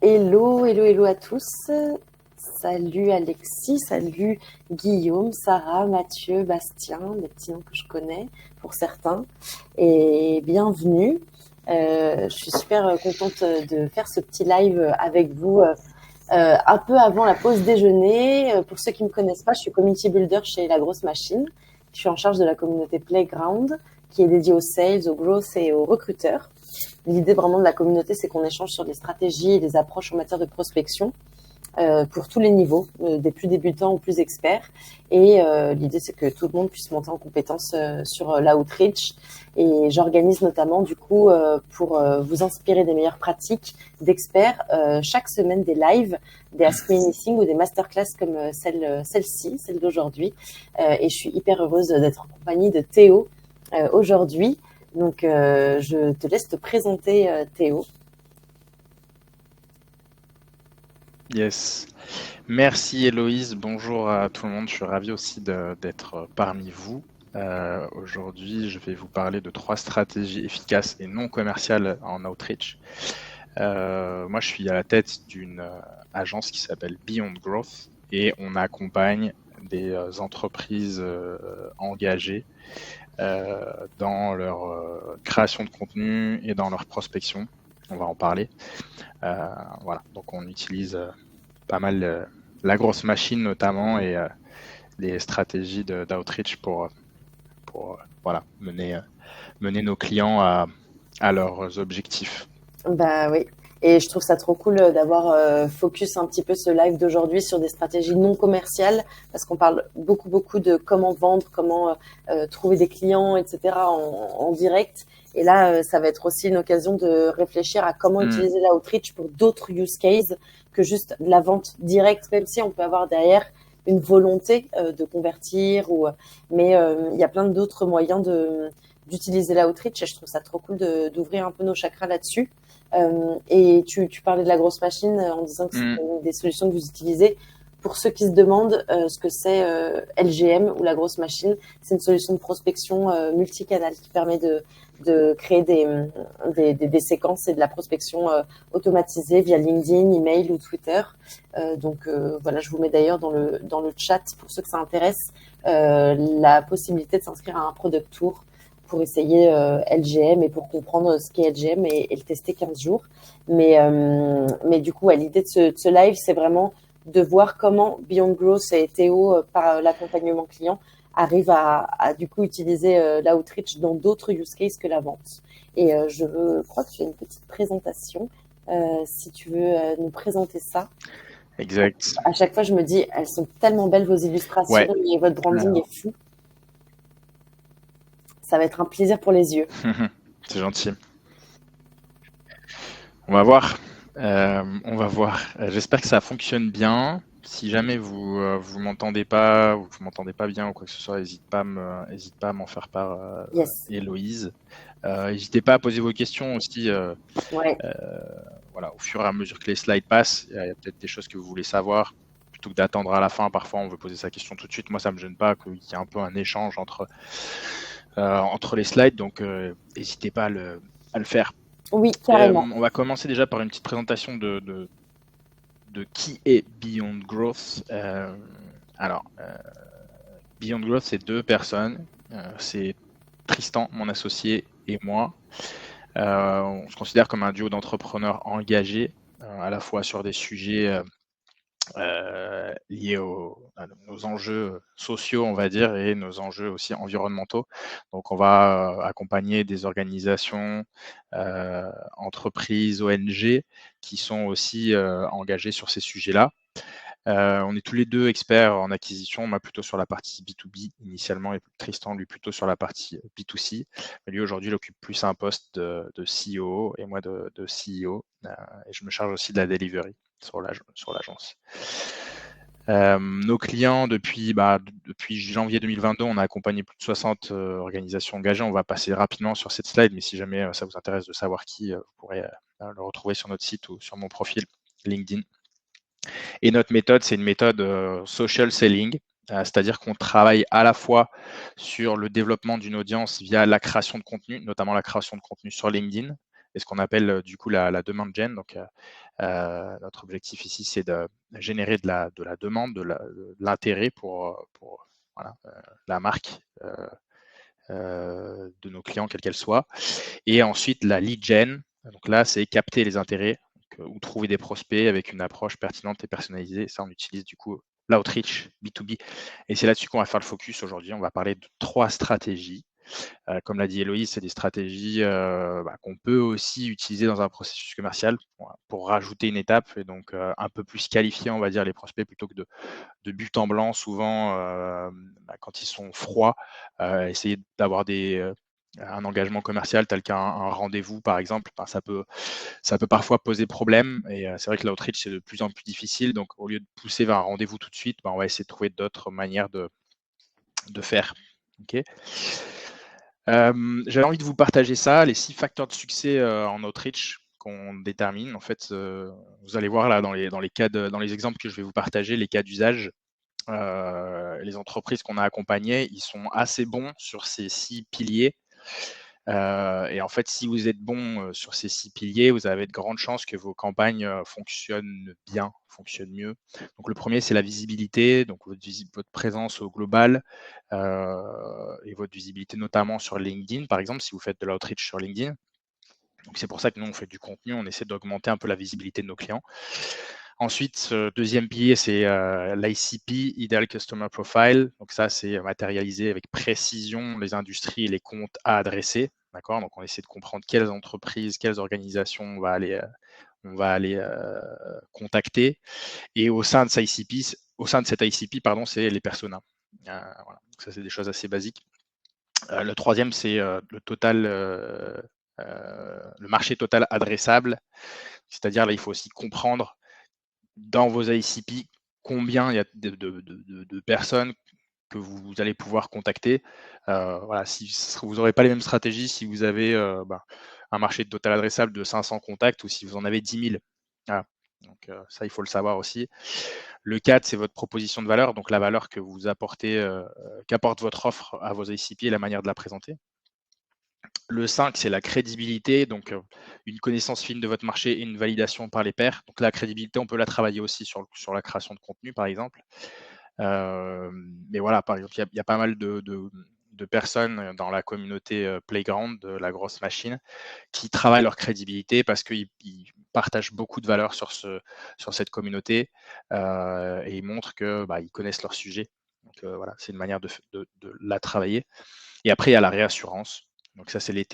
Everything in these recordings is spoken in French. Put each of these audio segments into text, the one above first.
Hello, hello, hello à tous. Salut Alexis, salut Guillaume, Sarah, Mathieu, Bastien, des petits noms que je connais pour certains. Et bienvenue. Je suis super contente de faire ce petit live avec vous un peu avant la pause déjeuner. Pour ceux qui ne me connaissent pas, je suis community builder chez La Grosse Machine. Je suis en charge de la communauté Playground qui est dédiée aux sales, aux growth et aux recruteurs. L'idée vraiment de la communauté, c'est qu'on échange sur des stratégies et des approches en matière de prospection pour tous les niveaux, des plus débutants aux plus experts. Et l'idée, c'est que tout le monde puisse monter en compétence sur l'outreach. Et j'organise notamment, du coup, pour vous inspirer des meilleures pratiques d'experts, chaque semaine des lives, des Ask Me Anything ou des masterclass comme celle-ci, celle d'aujourd'hui. Et je suis hyper heureuse d'être en compagnie de Théo aujourd'hui. Donc, je te laisse te présenter, Théo. Yes. Merci Héloïse, bonjour à tout le monde, je suis ravi aussi d'être parmi vous. Aujourd'hui, je vais vous parler de 3 stratégies efficaces et non commerciales en outreach. Moi, je suis à la tête d'une agence qui s'appelle Beyond Growth et on accompagne des entreprises engagées dans leur création de contenu et dans leur prospection. On va en parler. Voilà, donc on utilise pas mal la grosse machine notamment et les stratégies d'outreach pour voilà, mener nos clients à leurs objectifs. Bah oui. Et je trouve ça trop cool d'avoir focus un petit peu ce live d'aujourd'hui sur des stratégies non commerciales, parce qu'on parle beaucoup de comment vendre, comment trouver des clients, etc. en direct. Et là, ça va être aussi une occasion de réfléchir à comment utiliser l'outreach pour d'autres use cases que juste la vente directe, même si on peut avoir derrière une volonté de convertir. Mais il y a plein d'autres moyens d'utiliser l'outreach et je trouve ça trop cool d'ouvrir un peu nos chakras là-dessus. Et tu parlais de la grosse machine en disant que c'est une des solutions que vous utilisez. Pour ceux qui se demandent ce que c'est LGM ou la grosse machine, c'est une solution de prospection multicanal qui permet de créer des séquences et de la prospection automatisée via LinkedIn, email ou Twitter. Donc voilà, je vous mets d'ailleurs dans le chat pour ceux que ça intéresse la possibilité de s'inscrire à un product tour pour essayer LGM et pour comprendre ce qu'est LGM et le tester 15 jours. Mais du coup, l'idée de ce live, c'est vraiment de voir comment Beyond Growth et Théo, par l'accompagnement client, arrivent à du coup utiliser l'outreach dans d'autres use cases que la vente. Et je crois que tu as une petite présentation. Si tu veux nous présenter ça. Exact. À chaque fois, je me dis, elles sont tellement belles vos illustrations et votre branding est fou. Ça va être un plaisir pour les yeux. C'est gentil. On va voir. J'espère que ça fonctionne bien. Si jamais vous m'entendez pas ou que vous m'entendez pas bien ou quoi que ce soit, n'hésite pas à m'en faire part, Yes. Héloïse. N'hésitez pas à poser vos questions aussi. Ouais. Voilà, au fur et à mesure que les slides passent, il y a peut-être des choses que vous voulez savoir. Plutôt que d'attendre à la fin, parfois on veut poser sa question tout de suite. Moi, ça me gêne pas qu'il y ait un peu un échange entre les slides, donc n'hésitez pas à le faire. Oui, carrément. On va commencer déjà par une petite présentation de qui est Beyond Growth. Beyond Growth, c'est 2 personnes. C'est Tristan, mon associé, et moi. On se considère comme un duo d'entrepreneurs engagés, à la fois sur des sujets liés à nos enjeux sociaux, on va dire, et nos enjeux aussi environnementaux. Donc, on va accompagner des organisations, entreprises, ONG, qui sont aussi engagées sur ces sujets-là. On est tous les 2 experts en acquisition, moi plutôt sur la partie B2B initialement et Tristan lui plutôt sur la partie B2C. Mais lui aujourd'hui il occupe plus un poste de CEO et moi de CEO et je me charge aussi de la delivery sur l'agence. Nos clients depuis janvier 2022, on a accompagné plus de 60 organisations engagées. On va passer rapidement sur cette slide, mais si jamais ça vous intéresse de savoir qui, vous pourrez le retrouver sur notre site ou sur mon profil LinkedIn. Et notre méthode, c'est une méthode social selling, c'est-à-dire qu'on travaille à la fois sur le développement d'une audience via la création de contenu, notamment la création de contenu sur LinkedIn, et ce qu'on appelle du coup la demand gen. Donc, notre objectif ici, c'est de générer de la demande, de l'intérêt pour voilà, la marque de nos clients, quelle qu'elle soit. Et ensuite, la lead gen. Donc là, c'est capter les intérêts ou trouver des prospects avec une approche pertinente et personnalisée. Ça, on utilise du coup l'outreach B2B. Et c'est là-dessus qu'on va faire le focus aujourd'hui. On va parler de 3 stratégies. Comme l'a dit Héloïse, c'est des stratégies qu'on peut aussi utiliser dans un processus commercial pour rajouter une étape et donc un peu plus qualifier, on va dire, les prospects plutôt que de but en blanc, souvent quand ils sont froids, essayer d'avoir un engagement commercial tel qu'un rendez-vous, par exemple, ça peut parfois poser problème. Et c'est vrai que l'outreach, c'est de plus en plus difficile. Donc, au lieu de pousser vers un rendez-vous tout de suite, on va essayer de trouver d'autres manières de faire. OK. J'avais envie de vous partager ça, les 6 facteurs de succès en outreach qu'on détermine. En fait, vous allez voir là dans les exemples que je vais vous partager, les cas d'usage. Les entreprises qu'on a accompagnées, ils sont assez bons sur ces 6 piliers. Et en fait, si vous êtes bon sur ces 6 piliers, vous avez de grandes chances que vos campagnes fonctionnent bien, fonctionnent mieux. Donc le premier, c'est la visibilité, donc votre présence au global et votre visibilité notamment sur LinkedIn, par exemple, si vous faites de l'outreach sur LinkedIn. Donc c'est pour ça que nous, on fait du contenu, on essaie d'augmenter un peu la visibilité de nos clients. Ensuite, deuxième pilier, c'est l'ICP, Ideal Customer Profile. Donc ça, c'est matérialiser avec précision les industries et les comptes à adresser. D'accord. Donc on essaie de comprendre quelles entreprises, quelles organisations on va aller contacter. Et au sein de cet ICP, c'est les personas. Voilà. Donc ça, c'est des choses assez basiques. Le troisième, c'est le marché total adressable. C'est-à-dire là, il faut aussi comprendre dans vos ICP combien il y a de personnes que vous allez pouvoir contacter. Voilà, vous n'aurez pas les mêmes stratégies si vous avez un marché total adressable de 500 contacts ou si vous en avez 10 000. Voilà. Donc ça, il faut le savoir aussi. Le 4, c'est votre proposition de valeur, donc la valeur que vous apportez, qu'apporte votre offre à vos ICP et la manière de la présenter. Le 5, c'est la crédibilité, donc une connaissance fine de votre marché et une validation par les pairs. Donc la crédibilité, on peut la travailler aussi sur la création de contenu, par exemple. Mais voilà, par exemple, il y a pas mal de personnes dans la communauté Playground, de la grosse machine, qui travaillent leur crédibilité parce qu'ils partagent beaucoup de valeur sur cette communauté et ils montrent que ils connaissent leur sujet. Donc voilà, c'est une manière de la travailler. Et après, il y a la réassurance. Donc ça, c'est les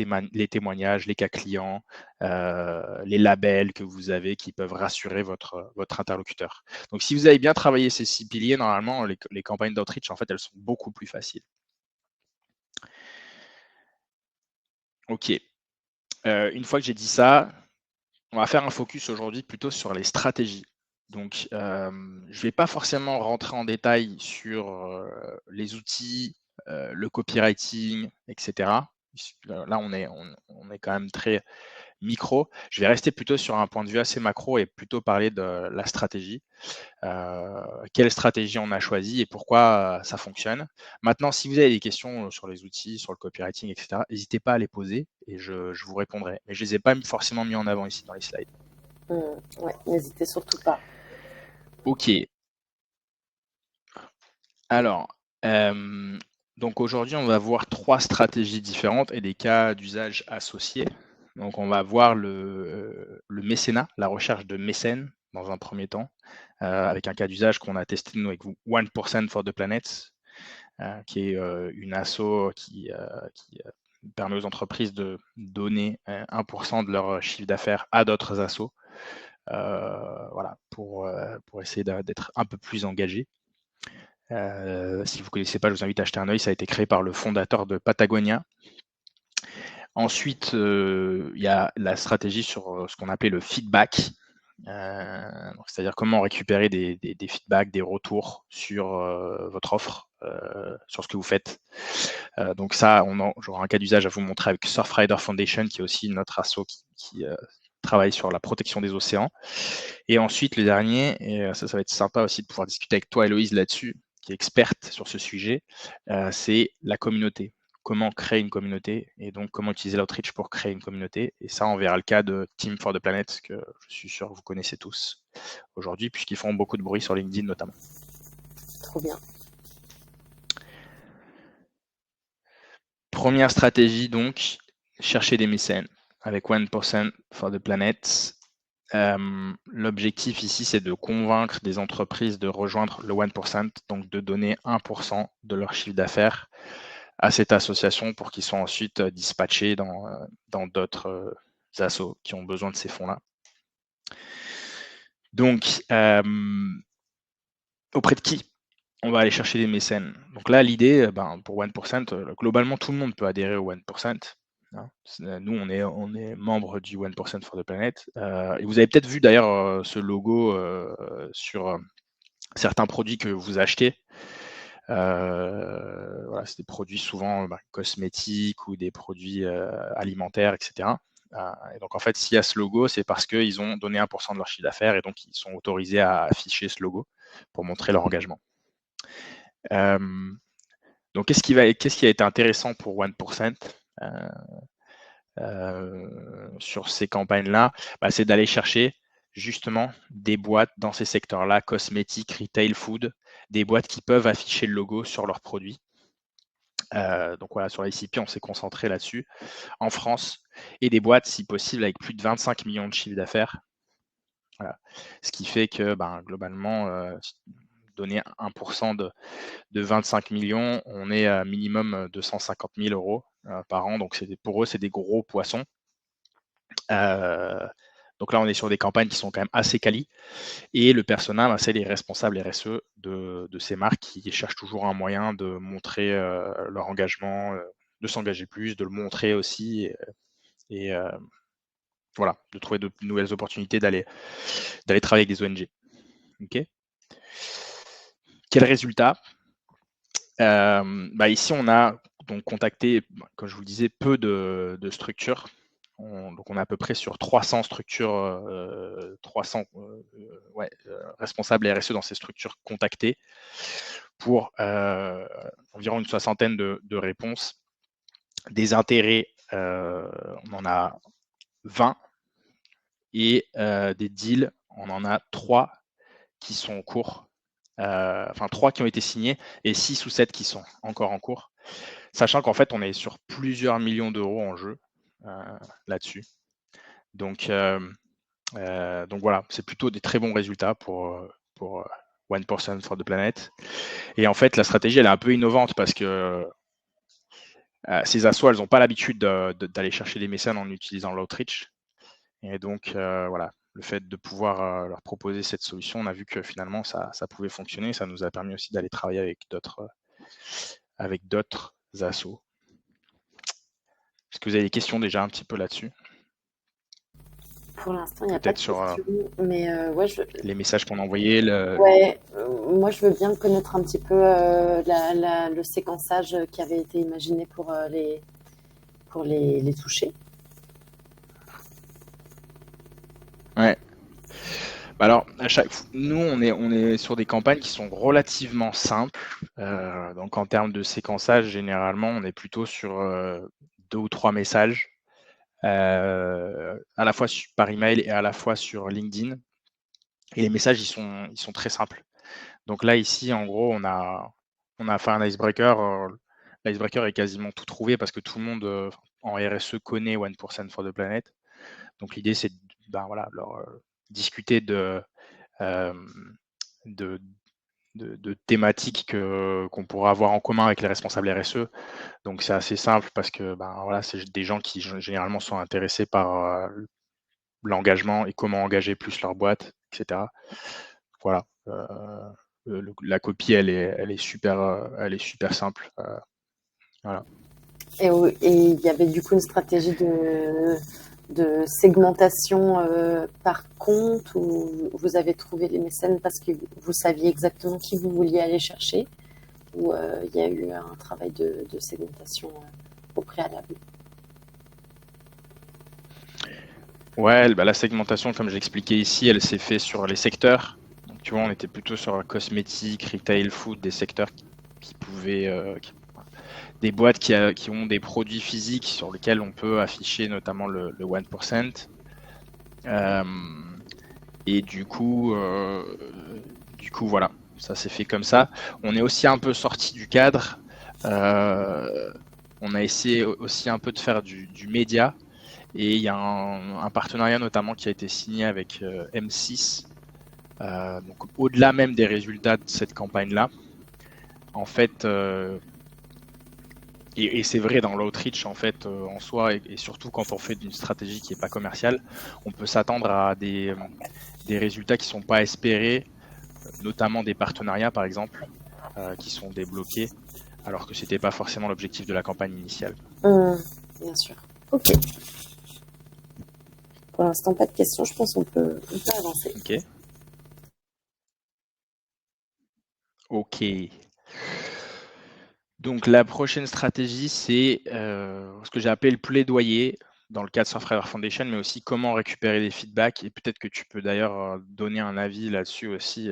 témoignages, les cas clients, les labels que vous avez qui peuvent rassurer votre interlocuteur. Donc si vous avez bien travaillé ces 6 piliers, normalement, les campagnes d'outreach, en fait, elles sont beaucoup plus faciles. OK. Une fois que j'ai dit ça, on va faire un focus aujourd'hui plutôt sur les stratégies. Donc, je ne vais pas forcément rentrer en détail sur les outils, le copywriting, etc. Là, on est quand même très micro. Je vais rester plutôt sur un point de vue assez macro et plutôt parler de la stratégie. Quelle stratégie on a choisi et pourquoi ça fonctionne. Maintenant, si vous avez des questions sur les outils, sur le copywriting, etc., n'hésitez pas à les poser et je vous répondrai. Mais je ne les ai pas forcément mis en avant ici dans les slides. Ouais, n'hésitez surtout pas. OK. Alors, donc aujourd'hui, on va voir 3 stratégies différentes et des cas d'usage associés. Donc, on va voir le mécénat, la recherche de mécènes dans un premier temps, avec un cas d'usage qu'on a testé nous avec 1% for the Planet, qui est une asso qui permet aux entreprises de donner 1% de leur chiffre d'affaires à d'autres assos, voilà, pour essayer d'être un peu plus engagés. Si vous ne connaissez pas, je vous invite à jeter un œil. Ça a été créé par le fondateur de Patagonia. Ensuite, il y a la stratégie sur ce qu'on appelait le feedback. C'est-à-dire comment récupérer des feedbacks, des retours sur votre offre, sur ce que vous faites. Donc ça, j'aurai un cas d'usage à vous montrer avec Surfrider Foundation, qui est aussi notre asso qui travaille sur la protection des océans. Et ensuite, le dernier, et ça va être sympa aussi de pouvoir discuter avec toi, Héloïse, là-dessus, qui est experte sur ce sujet, c'est la communauté. comment créer une communauté et donc comment utiliser l'outreach pour créer une communauté. Et ça, on verra le cas de Team for the Planet, que je suis sûr que vous connaissez tous aujourd'hui, puisqu'ils font beaucoup de bruit sur LinkedIn notamment. Trop bien. Première stratégie, donc, chercher des mécènes avec 1% for the Planet. L'objectif ici, c'est de convaincre des entreprises de rejoindre le 1%, donc de donner 1% de leur chiffre d'affaires à cette association pour qu'ils soient ensuite dispatchés dans d'autres assos qui ont besoin de ces fonds-là. Donc, auprès de qui on va aller chercher des mécènes? Donc là, l'idée, pour 1%, globalement, tout le monde peut adhérer au 1%. Nous, on est membre du 1% for the Planet. Et vous avez peut-être vu d'ailleurs ce logo sur certains produits que vous achetez. Voilà, c'est des produits souvent cosmétiques ou des produits alimentaires, etc. Et donc en fait, s'il y a ce logo, c'est parce qu'ils ont donné 1% de leur chiffre d'affaires et donc ils sont autorisés à afficher ce logo pour montrer leur engagement. Donc qu'est-ce qui a été intéressant pour 1% sur ces campagnes-là? C'est d'aller chercher justement des boîtes dans ces secteurs-là, cosmétiques, retail, food, des boîtes qui peuvent afficher le logo sur leurs produits. Donc voilà, sur ICP, on s'est concentré là-dessus en France, et des boîtes, si possible, avec plus de 25 millions de chiffre d'affaires. Voilà. Ce qui fait que globalement, donner 1% de 25 millions, on est à minimum 250 000 euros par an. Donc pour eux, c'est des gros poissons. Donc là, on est sur des campagnes qui sont quand même assez quali. Et le persona, c'est les responsables RSE de ces marques qui cherchent toujours un moyen de montrer leur engagement, de s'engager plus, de le montrer aussi. Et voilà, de trouver de nouvelles opportunités d'aller travailler avec des ONG. Ok. Quel résultat? Ici, on a donc contacté, comme je vous le disais, peu de structures. Donc on est à peu près sur 300 structures, 300 responsables RSE dans ces structures contactées pour environ une soixantaine de réponses. Des intérêts, on en a 20 et des deals, on en a 3 qui sont en cours. Enfin 3 qui ont été signés et 6 ou 7 qui sont encore en cours. Sachant qu'en fait, on est sur plusieurs millions d'euros en jeu là-dessus. Donc voilà, c'est plutôt des très bons résultats pour 1% for the Planet. Et en fait, la stratégie, elle est un peu innovante parce que ces assos, elles n'ont pas l'habitude d'aller chercher des mécènes en utilisant l'outreach. Et donc, voilà, le fait de pouvoir leur proposer cette solution, on a vu que finalement, ça pouvait fonctionner. Ça nous a permis aussi d'aller travailler avec d'autres assos. Est-ce que vous avez des questions déjà un petit peu là-dessus? Pour l'instant, il n'y a pas de Peut-être sur mais ouais, les messages qu'on a envoyés. Ouais, moi je veux bien connaître un petit peu le séquençage qui avait été imaginé pour les toucher. Ouais. Alors, nous, on est sur des campagnes qui sont relativement simples. Donc, en termes de séquençage, généralement, on est plutôt sur 2 ou 3 messages, à la fois par email et à la fois sur LinkedIn. Et les messages, ils sont très simples. Donc là, ici, en gros, on a fait un icebreaker. L'icebreaker est quasiment tout trouvé parce que tout le monde en RSE connaît 1% for the Planet. Donc l'idée, c'est leur discuter de thématiques qu'on pourra avoir en commun avec les responsables RSE. Donc c'est assez simple parce que c'est des gens qui généralement sont intéressés par l'engagement et comment engager plus leur boîte, etc. Voilà. La copie, elle est super simple. Voilà. Et il y avait du coup une stratégie de segmentation par compte où vous avez trouvé les mécènes parce que vous saviez exactement qui vous vouliez aller chercher, ou il y a eu un travail de segmentation au préalable? Ouais, la segmentation, comme j'expliquais ici, elle s'est faite sur les secteurs. Donc, tu vois, on était plutôt sur la cosmétique, retail, food, des secteurs qui pouvaient des boîtes qui ont des produits physiques sur lesquels on peut afficher notamment le 1%. Et du coup, voilà, ça s'est fait comme ça. On est aussi un peu sorti du cadre. On a essayé aussi un peu de faire du média. Et il y a un partenariat notamment qui a été signé avec M6. Donc au-delà même des résultats de cette campagne-là, en fait, et c'est vrai dans l'outreach en fait en soi, et surtout quand on fait d'une stratégie qui n'est pas commerciale, on peut s'attendre à des résultats qui ne sont pas espérés, notamment des partenariats par exemple, qui sont débloqués, alors que c'était pas forcément l'objectif de la campagne initiale. Bien sûr. Ok. Pour l'instant, pas de questions. Je pense qu'on peut avancer. Ok. Donc la prochaine stratégie, c'est ce que j'ai appelé le plaidoyer dans le cadre de Surfrider Foundation, mais aussi comment récupérer des feedbacks. Et peut-être que tu peux d'ailleurs donner un avis là-dessus aussi,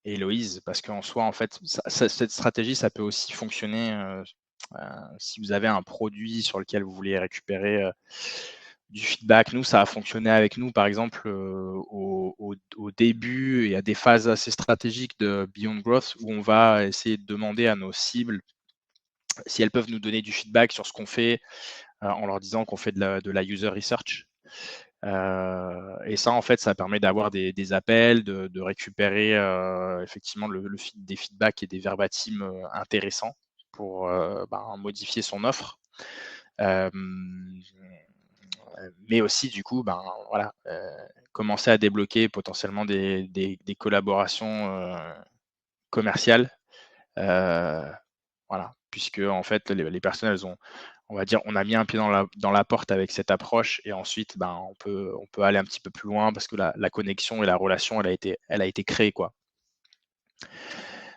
Héloïse, parce qu'en soi, en fait, cette stratégie, ça peut aussi fonctionner si vous avez un produit sur lequel vous voulez récupérer du feedback. Nous, ça a fonctionné avec nous, par exemple, au début et à des phases assez stratégiques de Beyond Growth, où on va essayer de demander à nos cibles si elles peuvent nous donner du feedback sur ce qu'on fait, en leur disant qu'on fait de la user research. Et ça, en fait, ça permet d'avoir des appels, de récupérer effectivement des feedbacks et des verbatims intéressants pour modifier son offre. Mais aussi, du coup, voilà, commencer à débloquer potentiellement des collaborations commerciales. Voilà, puisque en fait, les personnes, elles ont, on va dire, on a mis un pied dans la porte avec cette approche, et ensuite, on peut aller un petit peu plus loin parce que la connexion et la relation, elle a été créée, quoi.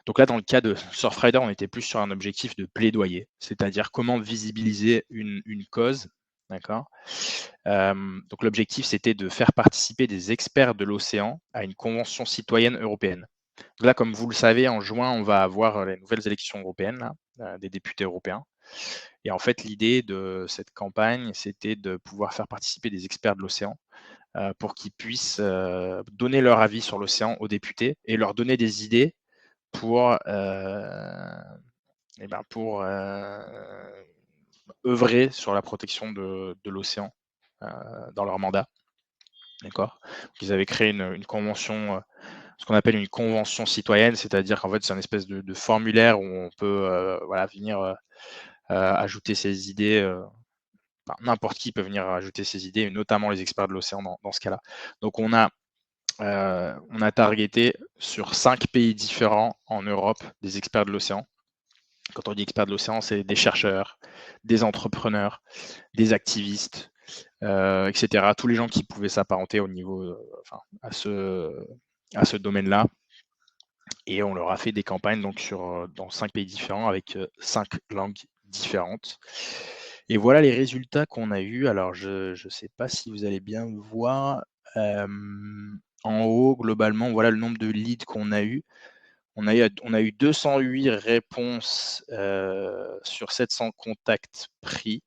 Donc là, dans le cas de Surfrider, on était plus sur un objectif de plaidoyer, c'est-à-dire comment visibiliser une cause, d'accord. Donc l'objectif, c'était de faire participer des experts de l'océan à une convention citoyenne européenne. Donc là, comme vous le savez, en juin, on va avoir les nouvelles élections européennes, là, des députés européens. Et en fait, l'idée de cette campagne, c'était de pouvoir faire participer des experts de l'océan pour qu'ils puissent donner leur avis sur l'océan aux députés et leur donner des idées pour œuvrer sur la protection de l'océan dans leur mandat. D'accord. Ils avaient créé une convention, ce qu'on appelle une convention citoyenne, c'est-à-dire qu'en fait, c'est une espèce de formulaire où on peut voilà, venir ajouter ses idées. N'importe qui peut venir ajouter ses idées, notamment les experts de l'océan dans ce cas-là. Donc on a targeté sur 5 pays différents en Europe des experts de l'océan. Quand on dit experts de l'océan, c'est des chercheurs, des entrepreneurs, des activistes, etc. Tous les gens qui pouvaient s'apparenter au niveau, à ce domaine-là. Et on leur a fait des campagnes donc dans 5 pays différents avec 5 langues différentes. Et voilà les résultats qu'on a eus. Alors, je ne sais pas si vous allez bien voir. En haut, globalement, voilà le nombre de leads qu'on a eu. On a eu 208 réponses sur 700 contacts pris,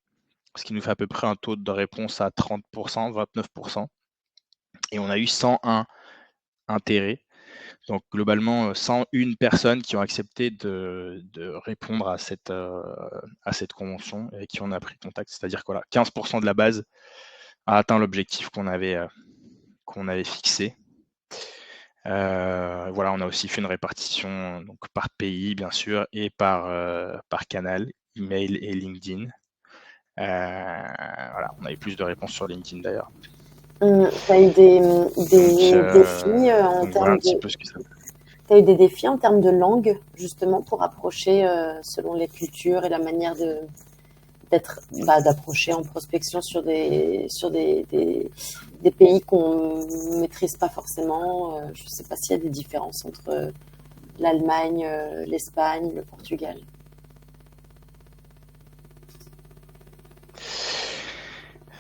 ce qui nous fait à peu près un taux de réponse à 30%, 29%. Et on a eu 101 intérêts. Donc globalement, 101 personnes qui ont accepté de répondre à cette convention et qui en a pris contact. C'est-à-dire que voilà, 15% de la base a atteint l'objectif qu'on avait fixé. Voilà, on a aussi fait une répartition donc par pays, bien sûr, et par canal, email et LinkedIn. Voilà, on a eu plus de réponses sur LinkedIn d'ailleurs. Tu as eu des défis en termes de... Tu as eu des défis en termes de langue, justement, pour approcher selon les cultures et la manière d'approcher en prospection sur des pays qu'on ne maîtrise pas forcément. Je ne sais pas s'il y a des différences entre l'Allemagne, l'Espagne, le Portugal.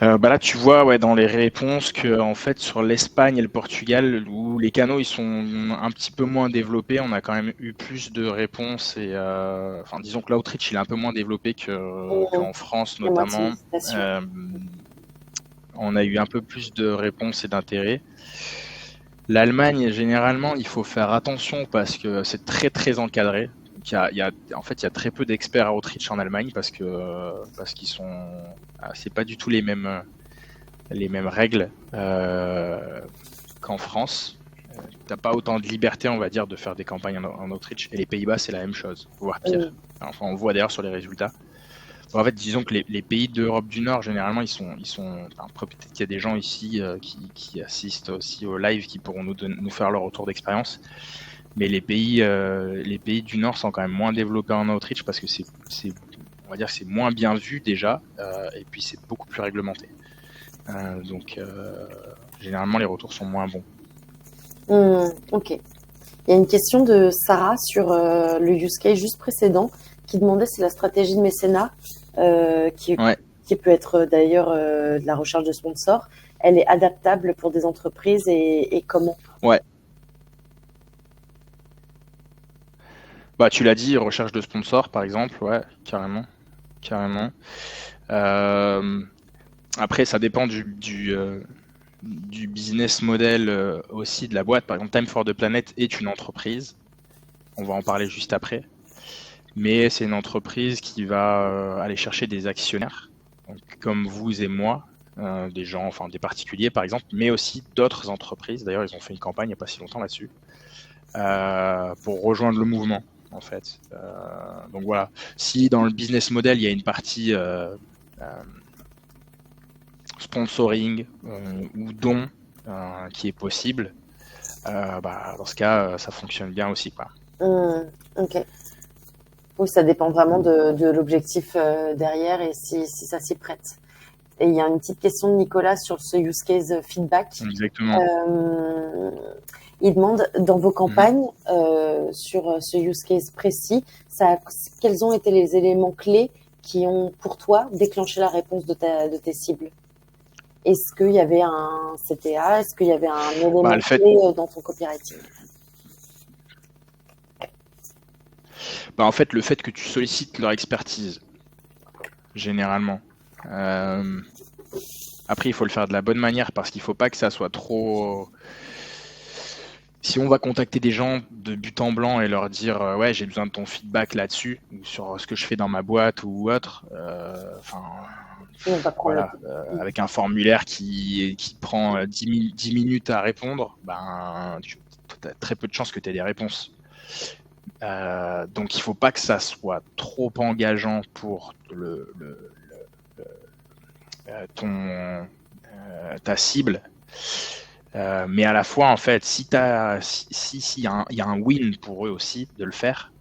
Là, tu vois, ouais, dans les réponses que, en fait, sur l'Espagne et le Portugal, où où les canaux ils sont un petit peu moins développés, on a quand même eu plus de réponses et enfin disons que l'outreach il est un peu moins développé qu'en France La moitié notamment. d'utilisation. On a eu un peu plus de réponses et d'intérêt. L'Allemagne, généralement, il faut faire attention parce que c'est très très encadré. Donc, en fait, il y a très peu d'experts à outreach en Allemagne parce qu'ils sont, c'est pas du tout les mêmes règles qu'en France. T'as pas autant de liberté, on va dire, de faire des campagnes en outreach. Et les Pays-Bas, c'est la même chose, voire pire. Enfin, on le voit d'ailleurs sur les résultats. En fait, disons que les pays d'Europe du Nord, généralement, ils sont. Enfin, peut-être qu'il y a des gens ici qui assistent aussi au live qui pourront nous faire leur retour d'expérience. Mais les pays du Nord sont quand même moins développés en outreach parce que on va dire que c'est moins bien vu déjà, et puis c'est beaucoup plus réglementé. Donc, généralement, les retours sont moins bons. Ok. Il y a une question de Sarah sur le use case juste précédent qui demandait si la stratégie de mécénat, qui peut être d'ailleurs de la recherche de sponsors, elle est adaptable pour des entreprises et comment? Ouais. Bah, tu l'as dit, recherche de sponsors, par exemple, ouais, carrément. Après, ça dépend du business model aussi de la boîte. Par exemple, Time for the Planet est une entreprise. On va en parler juste après. Mais c'est une entreprise qui va aller chercher des actionnaires, donc, comme vous et moi, des gens, enfin des particuliers par exemple, mais aussi d'autres entreprises. D'ailleurs, ils ont fait une campagne il n'y a pas si longtemps là-dessus, pour rejoindre le mouvement, en fait. Donc voilà, si dans le business model, il y a une partie sponsoring ou don qui est possible, dans ce cas, ça fonctionne bien aussi, quoi. Ok. Oui, ça dépend vraiment de l'objectif derrière et si ça s'y prête. Et il y a une petite question de Nicolas sur ce use case feedback. Exactement. Il demande, dans vos campagnes, sur ce use case précis, quels ont été les éléments clés qui ont, pour toi, déclenché la réponse de tes cibles? Est-ce qu'il y avait un CTA? Est-ce qu'il y avait un élément clé dans ton copywriting? En fait, le fait que tu sollicites leur expertise, généralement. Après, il faut le faire de la bonne manière parce qu'il ne faut pas que ça soit trop... Si on va contacter des gens de but en blanc et leur dire ouais, j'ai besoin de ton feedback là-dessus, ou sur ce que je fais dans ma boîte ou autre, voilà, avec un formulaire qui prend 10 minutes à répondre, tu as très peu de chances que tu aies des réponses. Donc il ne faut pas que ça soit trop engageant pour ta cible. Mais à la fois, en fait, si y a un win pour eux aussi de le faire,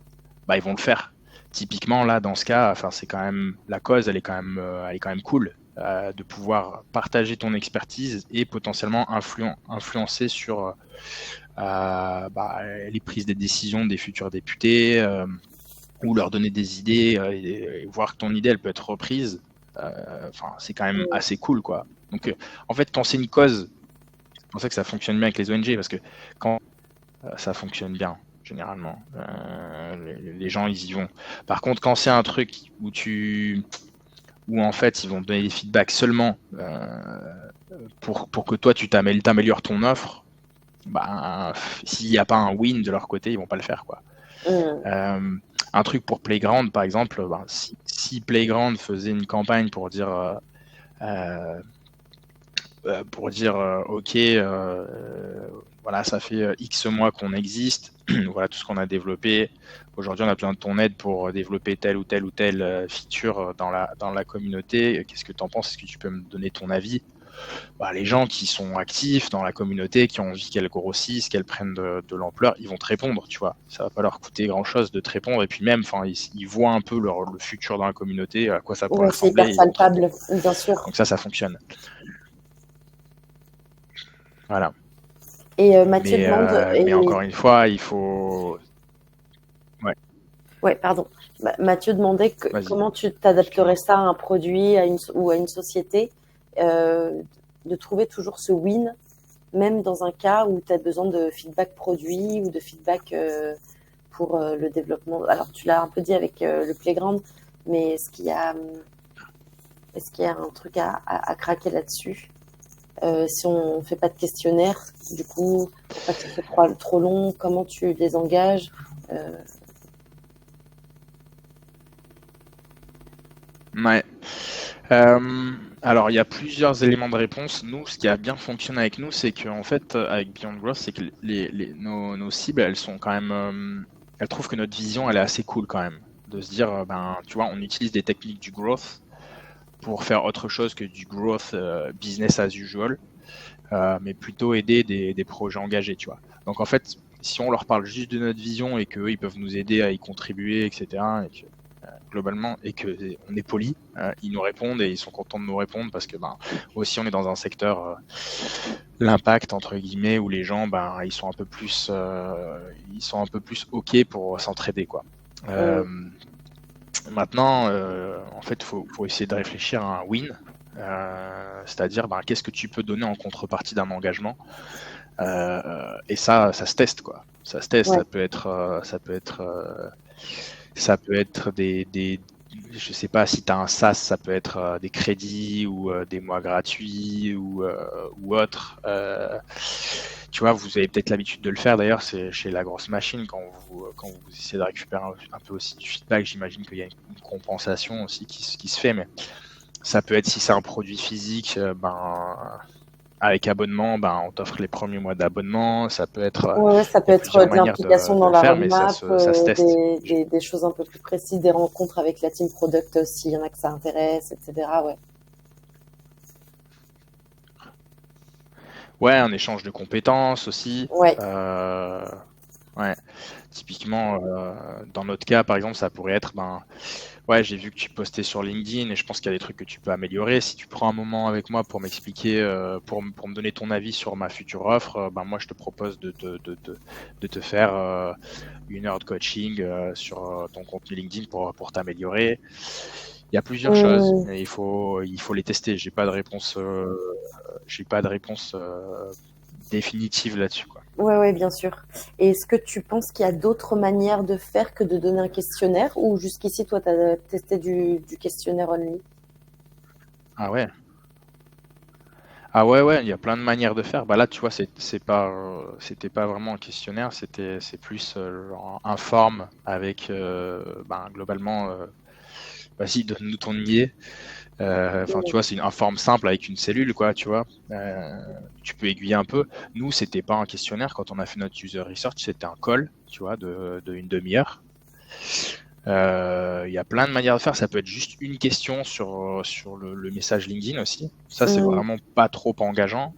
ils vont le faire. Typiquement, là, dans ce cas, c'est quand même la cause, elle est quand même cool de pouvoir partager ton expertise et potentiellement influencer sur les prises des décisions des futurs députés ou leur donner des idées et voir que ton idée elle peut être reprise. C'est quand même assez cool, quoi. Donc, en fait, quand c'est une cause, c'est pour ça que ça fonctionne bien avec les ONG, parce que quand ça fonctionne bien, généralement, les gens, ils y vont. Par contre, quand c'est un truc où en fait, ils vont te donner des feedbacks seulement pour que toi, tu t'améliores ton offre, s'il n'y a pas un win de leur côté, ils vont pas le faire, quoi. Un truc pour Playground, par exemple, si Playground faisait une campagne pour dire ok, voilà, ça fait X mois qu'on existe, voilà tout ce qu'on a développé. Aujourd'hui, on a besoin de ton aide pour développer telle ou telle feature dans la communauté. Qu'est-ce que tu en penses? Est-ce que tu peux me donner ton avis? Les gens qui sont actifs dans la communauté, qui ont envie qu'elle grossisse, qu'elle prenne de l'ampleur, ils vont te répondre, tu vois. Ça va pas leur coûter grand-chose de te répondre. Et puis même, ils voient un peu le futur dans la communauté, à quoi ça pourrait ressembler. C'est hyper palpable, bien sûr. Donc ça fonctionne. Voilà. Et Mathieu demande... mais encore une fois, il faut... Ouais, pardon. Mathieu demandait comment tu t'adapterais ça à un produit ou à une société, de trouver toujours ce win même dans un cas où tu as besoin de feedback produit ou de feedback pour le développement. Alors, tu l'as un peu dit avec le playground, mais est-ce qu'il y a un truc à craquer là-dessus si on ne fait pas de questionnaire, du coup, pour pas que ce soit trop long, comment tu les engages Ouais. Alors, il y a plusieurs éléments de réponse. Nous, ce qui a bien fonctionné avec nous, c'est qu'en fait, avec Beyond Growth, c'est que nos cibles, elles sont quand même, elles trouvent que notre vision, elle est assez cool quand même. De se dire, ben, tu vois, on utilise des techniques du growth pour faire autre chose que du growth business as usual, mais plutôt aider des projets engagés, tu vois. Donc en fait, si on leur parle juste de notre vision et qu'eux, ils peuvent nous aider à y contribuer, etc., et que, globalement, et que on est poli, ils nous répondent et ils sont contents de nous répondre parce que ben, aussi on est dans un secteur, l'impact entre guillemets, où les gens, ben, ils sont un peu plus ok pour s'entraider, quoi. Maintenant, en fait, faut essayer de réfléchir à un win, c'est-à-dire, ben, qu'est-ce que tu peux donner en contrepartie d'un engagement, et ça se teste, quoi. Ça se teste. Ouais. Ça peut être je sais pas si tu as un SaaS, ça peut être des crédits ou des mois gratuits ou autre. Tu vois, vous avez peut-être l'habitude de le faire d'ailleurs, c'est chez la grosse machine quand vous essayez de récupérer un peu aussi du feedback, j'imagine qu'il y a une compensation aussi qui se fait, mais ça peut être, si c'est un produit physique, ben avec abonnement, ben on t'offre les premiers mois d'abonnement. Ça peut être, Ouais, ça il y peut a être plusieurs de manières l'implication de dans le la faire, mais roadmap, ça se teste. des choses un peu plus précises, des rencontres avec la team product s'il y en a que ça intéresse, etc. Ouais. Ouais, un échange de compétences aussi. Ouais. Ouais. Typiquement, dans notre cas, par exemple, ça pourrait être, ben, ouais, j'ai vu que tu postais sur LinkedIn et je pense qu'il y a des trucs que tu peux améliorer. Si tu prends un moment avec moi pour m'expliquer, pour me donner ton avis sur ma future offre, ben moi, je te propose de te faire 1 heure de coaching sur ton contenu LinkedIn pour t'améliorer. Il y a plusieurs choses, Mmh. mais il faut les tester. J'ai pas de réponse définitive là-dessus, quoi. Ouais, ouais, bien sûr. Et est-ce que tu penses qu'il y a d'autres manières de faire que de donner un questionnaire ou jusqu'ici, toi, tu as testé du questionnaire only? Ah ouais. Ah ouais, ouais, il y a plein de manières de faire. Bah là, tu vois, c'était pas vraiment un questionnaire, c'est plus genre un form avec, ben, globalement, vas-y, donne-nous ton nier. Enfin, tu vois, c'est un form simple avec une cellule, quoi, tu vois. Tu peux aiguiller un peu. Nous, c'était pas un questionnaire quand on a fait notre user research, c'était un call, tu vois, de une demi-heure. Il y a plein de manières de faire. Ça peut être juste une question sur le message LinkedIn aussi. Ça, c'est Mmh. vraiment pas trop engageant.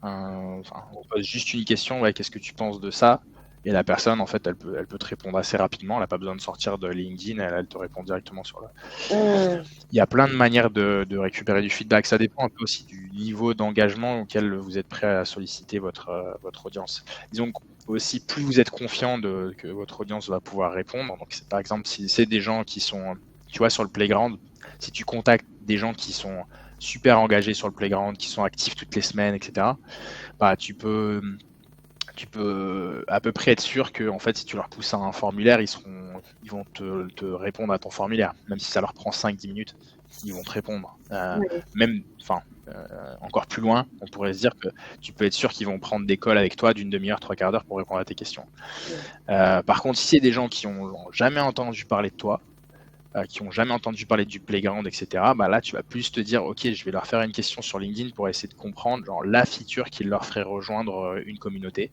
Enfin, on pose juste une question, ouais, qu'est-ce que tu penses de ça? Et la personne, en fait, elle peut te répondre assez rapidement. Elle n'a pas besoin de sortir de LinkedIn, elle te répond directement sur le. Mmh. Il y a plein de manières de récupérer du feedback. Ça dépend un peu aussi du niveau d'engagement auquel vous êtes prêt à solliciter votre audience. Disons que aussi, plus vous êtes confiant que votre audience va pouvoir répondre. Donc, par exemple, si c'est des gens qui sont, tu vois, sur le playground, si tu contactes des gens qui sont super engagés sur le playground, qui sont actifs toutes les semaines, etc., bah, tu peux à peu près être sûr que, en fait, si tu leur pousses un formulaire, ils vont te répondre à ton formulaire, même si ça leur prend 5-10 minutes, ils vont te répondre. Ouais. Même, enfin, encore plus loin, on pourrait se dire que tu peux être sûr qu'ils vont prendre des calls avec toi d'une demi-heure, 3/4 d'heure pour répondre à tes questions. Par contre, si c'est des gens qui ont jamais entendu parler de toi, qui ont jamais entendu parler du playground, etc., bah là, tu vas plus te dire, ok, je vais leur faire une question sur LinkedIn pour essayer de comprendre genre, la feature qui leur ferait rejoindre une communauté.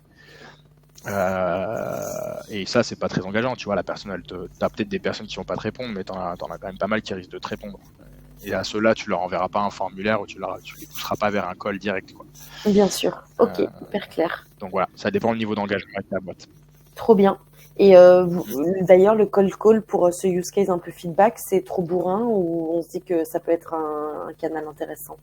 Et ça, c'est pas très engageant, tu vois. La personne, t'as peut-être des personnes qui vont pas te répondre, mais t'en as quand même pas mal qui risquent de te répondre. Et à ceux-là, tu leur enverras pas un formulaire ou tu les pousseras pas vers un call direct, quoi. Bien sûr. Ok, hyper clair. Donc voilà, ça dépend du niveau d'engagement avec la boîte. Trop bien. Et d'ailleurs, le cold call pour ce use case un peu feedback, c'est trop bourrin ou on se dit que ça peut être un canal intéressant?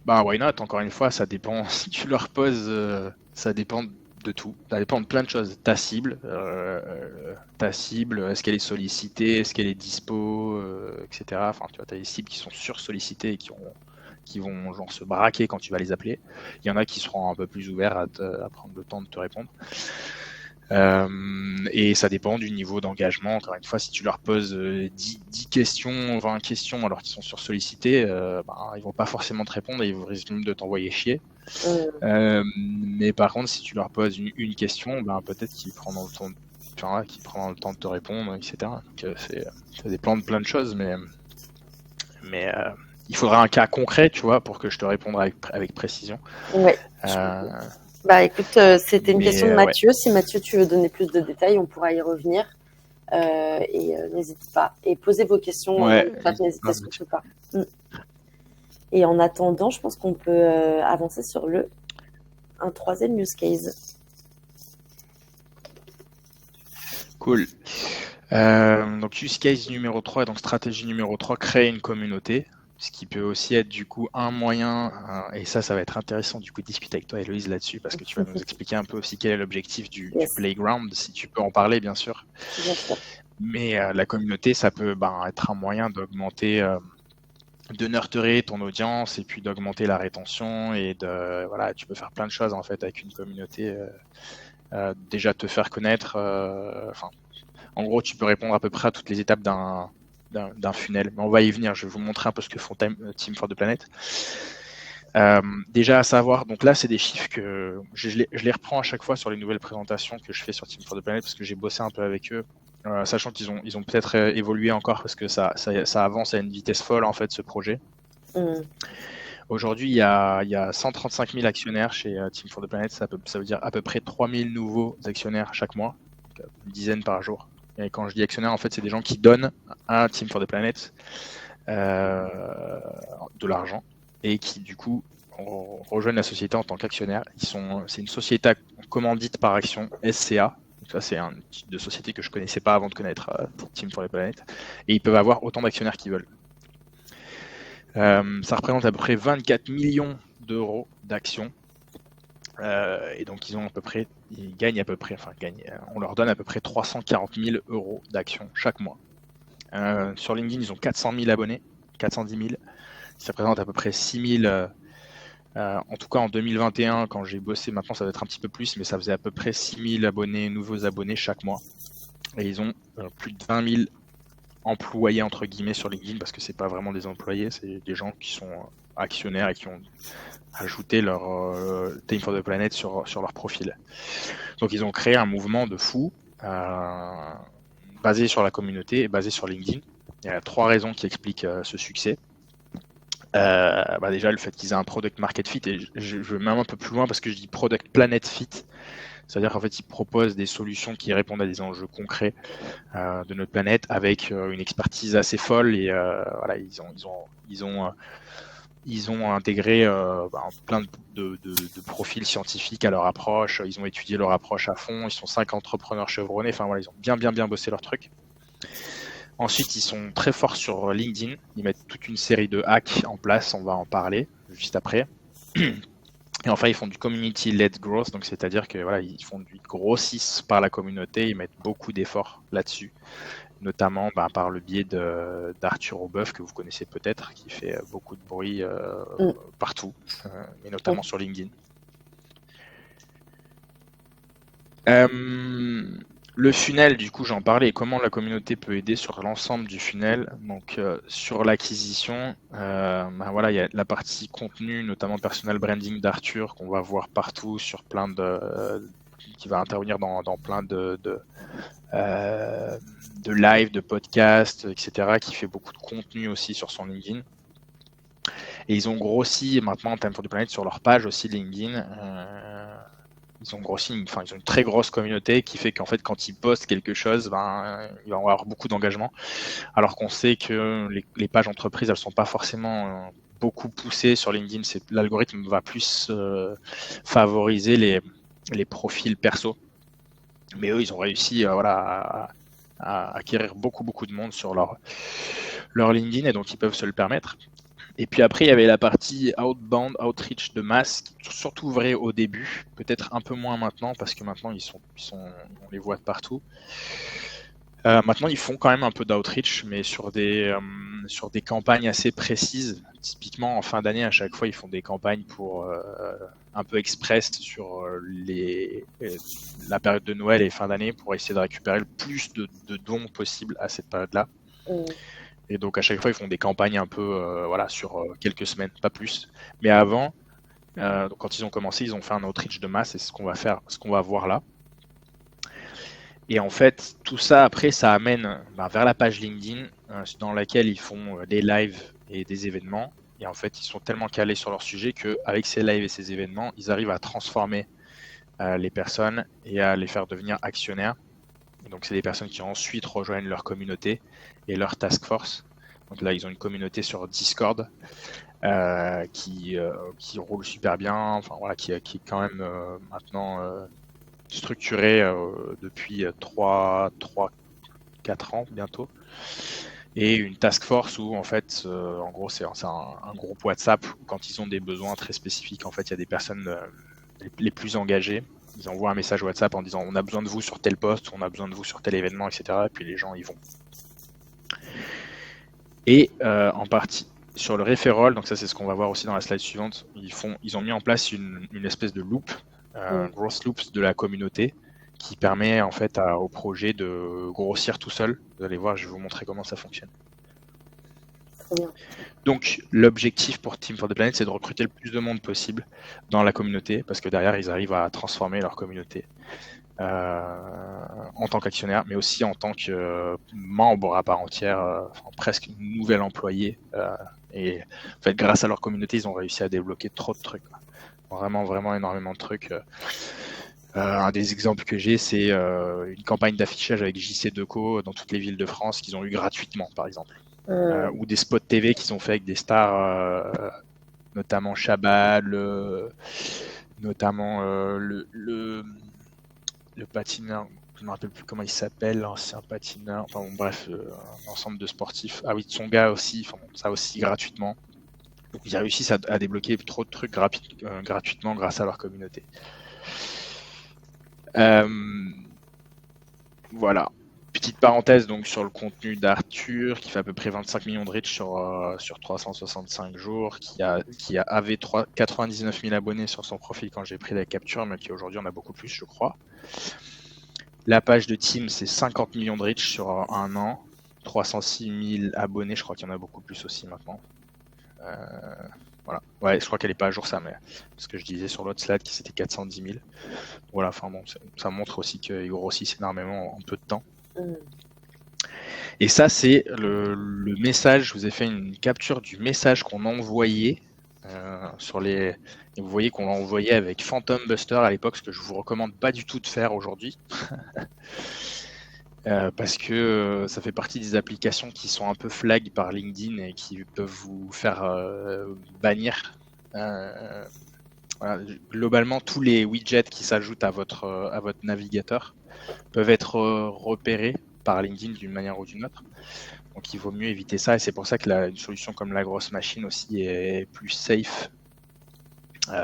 Bah, why not? Encore une fois, ça dépend. Si tu leur poses, ça dépend de tout. Ça dépend de plein de choses. Ta cible, est-ce qu'elle est sollicitée, est-ce qu'elle est dispo, etc. Enfin, tu vois, tu as des cibles qui sont sursollicitées et qui vont genre se braquer quand tu vas les appeler. Il y en a qui seront un peu plus ouverts à prendre le temps de te répondre. Et ça dépend du niveau d'engagement. Encore une fois, si tu leur poses 10 questions, 20 questions alors qu'ils sont sursollicités, ils vont pas forcément te répondre et ils risquent même de t'envoyer chier. Mais par contre, si tu leur poses une question, peut-être qu'ils prendront le temps de te répondre, etc. Donc, ça dépend de plein de choses, mais il faudra un cas concret, tu vois, pour que je te réponde avec précision. Ouais. Écoute, c'était une question de Mathieu. Si Mathieu, tu veux donner plus de détails, on pourra y revenir. Et n'hésite pas. Et posez vos questions. N'hésitez surtout pas. Et en attendant, je pense qu'on peut avancer sur un troisième use case. Cool. Donc use case numéro 3, donc stratégie numéro 3, créer une communauté. Ce qui peut aussi être du coup un moyen, et ça va être intéressant du coup de discuter avec toi Héloïse là-dessus, parce que tu vas nous expliquer un peu aussi quel est l'objectif du playground, si tu peux en parler bien sûr. Mais la communauté, ça peut être un moyen d'augmenter, de nurturer ton audience et puis d'augmenter la rétention, et tu peux faire plein de choses en fait avec une communauté. Déjà te faire connaître, en gros tu peux répondre à peu près à toutes les étapes d'un funnel, mais on va y venir. Je vais vous montrer un peu ce que font Team for the Planet. Déjà à savoir, donc là c'est des chiffres que je les reprends à chaque fois sur les nouvelles présentations que je fais sur Team for the Planet, parce que j'ai bossé un peu avec eux, sachant qu'ils ont peut-être évolué encore, parce que ça avance à une vitesse folle en fait ce projet. Aujourd'hui, il y a 135 000 actionnaires chez Team for the Planet. Ça veut dire à peu près 3 000 nouveaux actionnaires chaque mois, donc une dizaine par jour. Et quand je dis actionnaires, en fait, c'est des gens qui donnent à Team for the Planet de l'argent et qui, du coup, rejoignent la société en tant qu'actionnaires. C'est une société commandite par action, SCA. Donc ça, c'est un type de société que je ne connaissais pas avant de connaître Team for the Planet. Et ils peuvent avoir autant d'actionnaires qu'ils veulent. Ça représente à peu près 24 millions d'euros d'actions. Et donc ils gagnent à peu près, on leur donne à peu près 340 000 euros d'actions chaque mois. Sur LinkedIn, ils ont 400 000 abonnés, 410 000. Ça représente à peu près 6 000, en tout cas en 2021, quand j'ai bossé, maintenant ça va être un petit peu plus, mais ça faisait à peu près 6 000 nouveaux abonnés chaque mois. Et ils ont plus de 20 000 employés entre guillemets sur LinkedIn, parce que c'est pas vraiment des employés, c'est des gens qui sont actionnaires et qui ont ajouté leur Team for the Planet sur leur profil. Donc ils ont créé un mouvement de fou basé sur la communauté et basé sur LinkedIn. Il y a 3 raisons qui expliquent ce succès. Déjà le fait qu'ils aient un product market fit, et je vais même un peu plus loin parce que je dis product planet fit. C'est-à-dire qu'en fait, ils proposent des solutions qui répondent à des enjeux concrets de notre planète, avec une expertise assez folle. Et ils ont intégré plein de profils scientifiques à leur approche. Ils ont étudié leur approche à fond. Ils sont 5 entrepreneurs chevronnés. Ils ont bien bossé leur truc. Ensuite, ils sont très forts sur LinkedIn. Ils mettent toute une série de hacks en place. On va en parler juste après. Et enfin, ils font du community-led growth, donc c'est-à-dire que ils grossissent par la communauté, ils mettent beaucoup d'efforts là-dessus, notamment par le biais d'Arthur Aubeuf, que vous connaissez peut-être, qui fait beaucoup de bruit partout, mais notamment sur LinkedIn. Le funnel, du coup, j'en parlais, comment la communauté peut aider sur l'ensemble du funnel. Donc, sur l'acquisition, il y a la partie contenu, notamment personal branding d'Arthur, qu'on va voir partout sur qui va intervenir dans plein de live, de podcasts, etc., qui fait beaucoup de contenu aussi sur son LinkedIn. Et ils ont grossi maintenant, Time for the Planet, sur leur page aussi LinkedIn. Ils ont une très grosse communauté qui fait qu'en fait, quand ils postent quelque chose, il va y avoir beaucoup d'engagement. Alors qu'on sait que les pages entreprises, elles sont pas forcément beaucoup poussées sur LinkedIn. L'algorithme va plus favoriser les profils perso. Mais eux, ils ont réussi à acquérir beaucoup de monde sur leur LinkedIn, et donc ils peuvent se le permettre. Et puis après, il y avait la partie outbound, outreach de masse, qui est surtout vrai au début, peut-être un peu moins maintenant, parce que maintenant on les voit de partout. Maintenant, ils font quand même un peu d'outreach, mais sur des campagnes assez précises. Typiquement, en fin d'année, à chaque fois, ils font des campagnes pour un peu express sur la période de Noël et fin d'année pour essayer de récupérer le plus de dons possible à cette période-là. Et donc, à chaque fois, ils font des campagnes un peu sur quelques semaines, pas plus. Mais avant, donc quand ils ont commencé, ils ont fait un outreach de masse et c'est ce qu'on va voir là. Et en fait, tout ça, après, ça amène vers la page LinkedIn dans laquelle ils font des lives et des événements. Et en fait, ils sont tellement calés sur leur sujet qu'avec ces lives et ces événements, ils arrivent à transformer les personnes et à les faire devenir actionnaires. Et donc, c'est des personnes qui ensuite rejoignent leur communauté et leur task force. Donc là, ils ont une communauté sur Discord qui roule super bien, enfin voilà, qui est quand même maintenant structuré depuis 3-4 ans bientôt, et une task force où en fait en gros c'est un groupe WhatsApp où quand ils ont des besoins très spécifiques, en fait il y a des personnes les plus engagées, ils envoient un message WhatsApp en disant on a besoin de vous sur tel poste, on a besoin de vous sur tel événement, etc. Et puis les gens y vont. Et en partie sur le referral, donc ça c'est ce qu'on va voir aussi dans la slide suivante, ils ont mis en place une espèce de loop, gross loop de la communauté qui permet en fait au projet de grossir tout seul. Vous allez voir, je vais vous montrer comment ça fonctionne. Trop bien. Donc l'objectif pour Team for the Planet, c'est de recruter le plus de monde possible dans la communauté, parce que derrière ils arrivent à transformer leur communauté en tant qu'actionnaire, mais aussi en tant que membre à part entière, presque nouvel employé. Et en fait, grâce à leur communauté, ils ont réussi à débloquer trop de trucs. Vraiment énormément de trucs. Un des exemples que j'ai, c'est une campagne d'affichage avec JC Decaux dans toutes les villes de France qu'ils ont eu gratuitement, par exemple. Ou des spots TV qu'ils ont fait avec des stars, notamment Chabal, notamment le patineur, je ne me rappelle plus comment il s'appelle, l'ancien patineur, enfin bon, bref, un ensemble de sportifs. Ah oui, Tsonga aussi, enfin, ça aussi gratuitement. Donc ils réussissent à débloquer trop de trucs gratuitement grâce à leur communauté. Voilà. Petite parenthèse donc sur le contenu d'Arthur, qui fait à peu près 25 millions de reach sur 365 jours, qui avait 99 000 abonnés sur son profil quand j'ai pris la capture, mais qui aujourd'hui en a beaucoup plus, je crois. La page de Team, c'est 50 millions de reach sur un an, 306 000 abonnés, je crois qu'il y en a beaucoup plus aussi maintenant. Voilà. Ouais, je crois qu'elle n'est pas à jour ça, mais ce que je disais sur l'autre slide, qui c'était 410 000. Voilà, enfin bon, ça montre aussi qu'ils grossissent énormément en peu de temps. Et ça, c'est le message. Je vous ai fait une capture du message qu'on envoyait sur les. Et vous voyez qu'on l'a envoyé avec Phantom Buster à l'époque, ce que je vous recommande pas du tout de faire aujourd'hui. Parce que ça fait partie des applications qui sont un peu flag par LinkedIn et qui peuvent vous faire bannir. Voilà. Globalement, tous les widgets qui s'ajoutent à votre navigateur peuvent être repérés par LinkedIn d'une manière ou d'une autre. Donc il vaut mieux éviter ça, et c'est pour ça que une solution comme la grosse machine aussi est plus safe,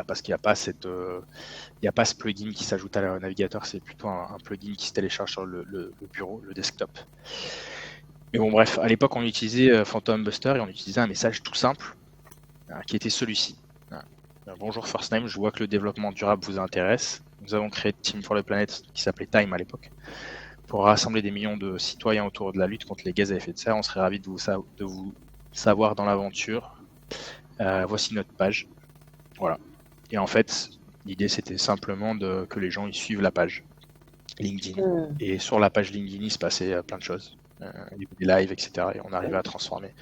parce qu'il n'y a pas ce plugin qui s'ajoute à le navigateur, c'est plutôt un plugin qui se télécharge sur le bureau, le desktop. Mais bon bref, à l'époque on utilisait Phantom Buster et on utilisait un message tout simple qui était celui-ci. Bonjour First Name, je vois que le développement durable vous intéresse. Nous avons créé Team for the Planet, qui s'appelait Time à l'époque, pour rassembler des millions de citoyens autour de la lutte contre les gaz à effet de serre. On serait ravis de vous savoir dans l'aventure. Voici notre page. Voilà. Et en fait, l'idée c'était simplement que les gens ils suivent la page LinkedIn. Et sur la page LinkedIn, il se passait plein de choses. Des lives, etc. Et on arrivait à transformer.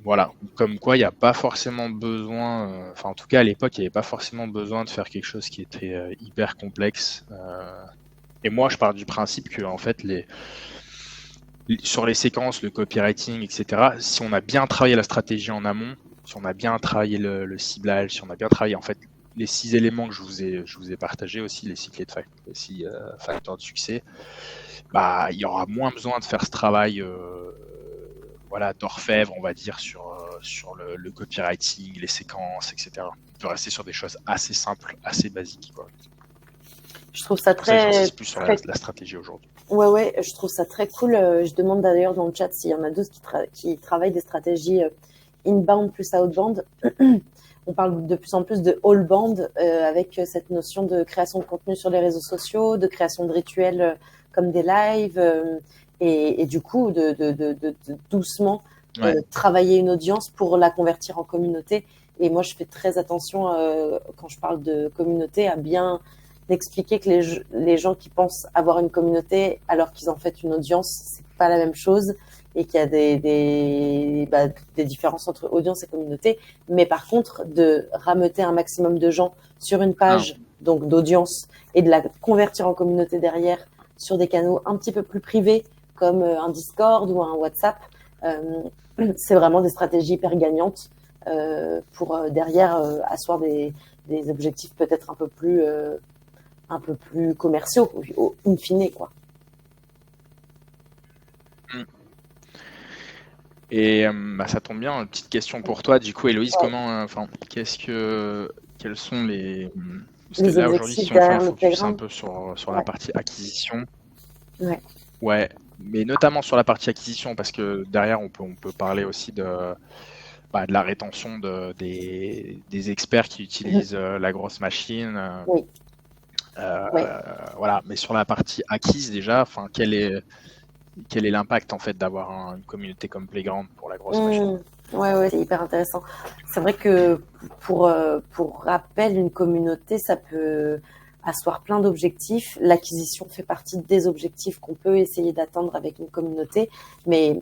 Voilà, comme quoi il n'y a pas forcément besoin, enfin en tout cas à l'époque il n'y avait pas forcément besoin de faire quelque chose qui était hyper complexe. Et moi je pars du principe que en fait sur les séquences, le copywriting, etc., si on a bien travaillé la stratégie en amont, si on a bien travaillé le ciblage, si on a bien travaillé en fait les 6 éléments que je vous ai partagés aussi, les 6 clés de facteurs de succès, bah il y aura moins besoin de faire ce travail d'orfèvre, on va dire, sur le copywriting, les séquences, etc. On peut rester sur des choses assez simples, assez basiques, quoi. Je trouve ça Pour ça, très. j'insiste plus sur la stratégie aujourd'hui. Ouais, je trouve ça très cool. Je demande d'ailleurs dans le chat s'il y en a d'autres qui travaillent des stratégies inbound plus outbound. On parle de plus en plus de all-bound avec cette notion de création de contenu sur les réseaux sociaux, de création de rituels comme des lives et du coup de doucement travailler une audience pour la convertir en communauté. Et moi, je fais très attention quand je parle de communauté à bien d'expliquer que les gens qui pensent avoir une communauté alors qu'ils en font une audience, c'est pas la même chose et qu'il y a des différences entre audience et communauté. Mais par contre, de rameuter un maximum de gens sur une page donc d'audience et de la convertir en communauté derrière sur des canaux un petit peu plus privés comme un Discord ou un WhatsApp, c'est vraiment des stratégies hyper gagnantes pour derrière asseoir des objectifs peut-être un peu plus commerciaux, in fine, quoi. Et ça tombe bien, une petite question pour toi. Du coup, Héloïse, quels sont les là aujourd'hui, si on fait un focus un peu sur la partie acquisition. Ouais, mais notamment sur la partie acquisition, parce que derrière, on peut parler aussi de la rétention des experts qui utilisent la grosse machine. Voilà, mais sur la partie acquise déjà, quel est l'impact en fait d'avoir une communauté comme Playground pour la grosse machine? Ouais, c'est hyper intéressant. C'est vrai que pour rappel, une communauté, ça peut asseoir plein d'objectifs. L'acquisition fait partie des objectifs qu'on peut essayer d'atteindre avec une communauté, mais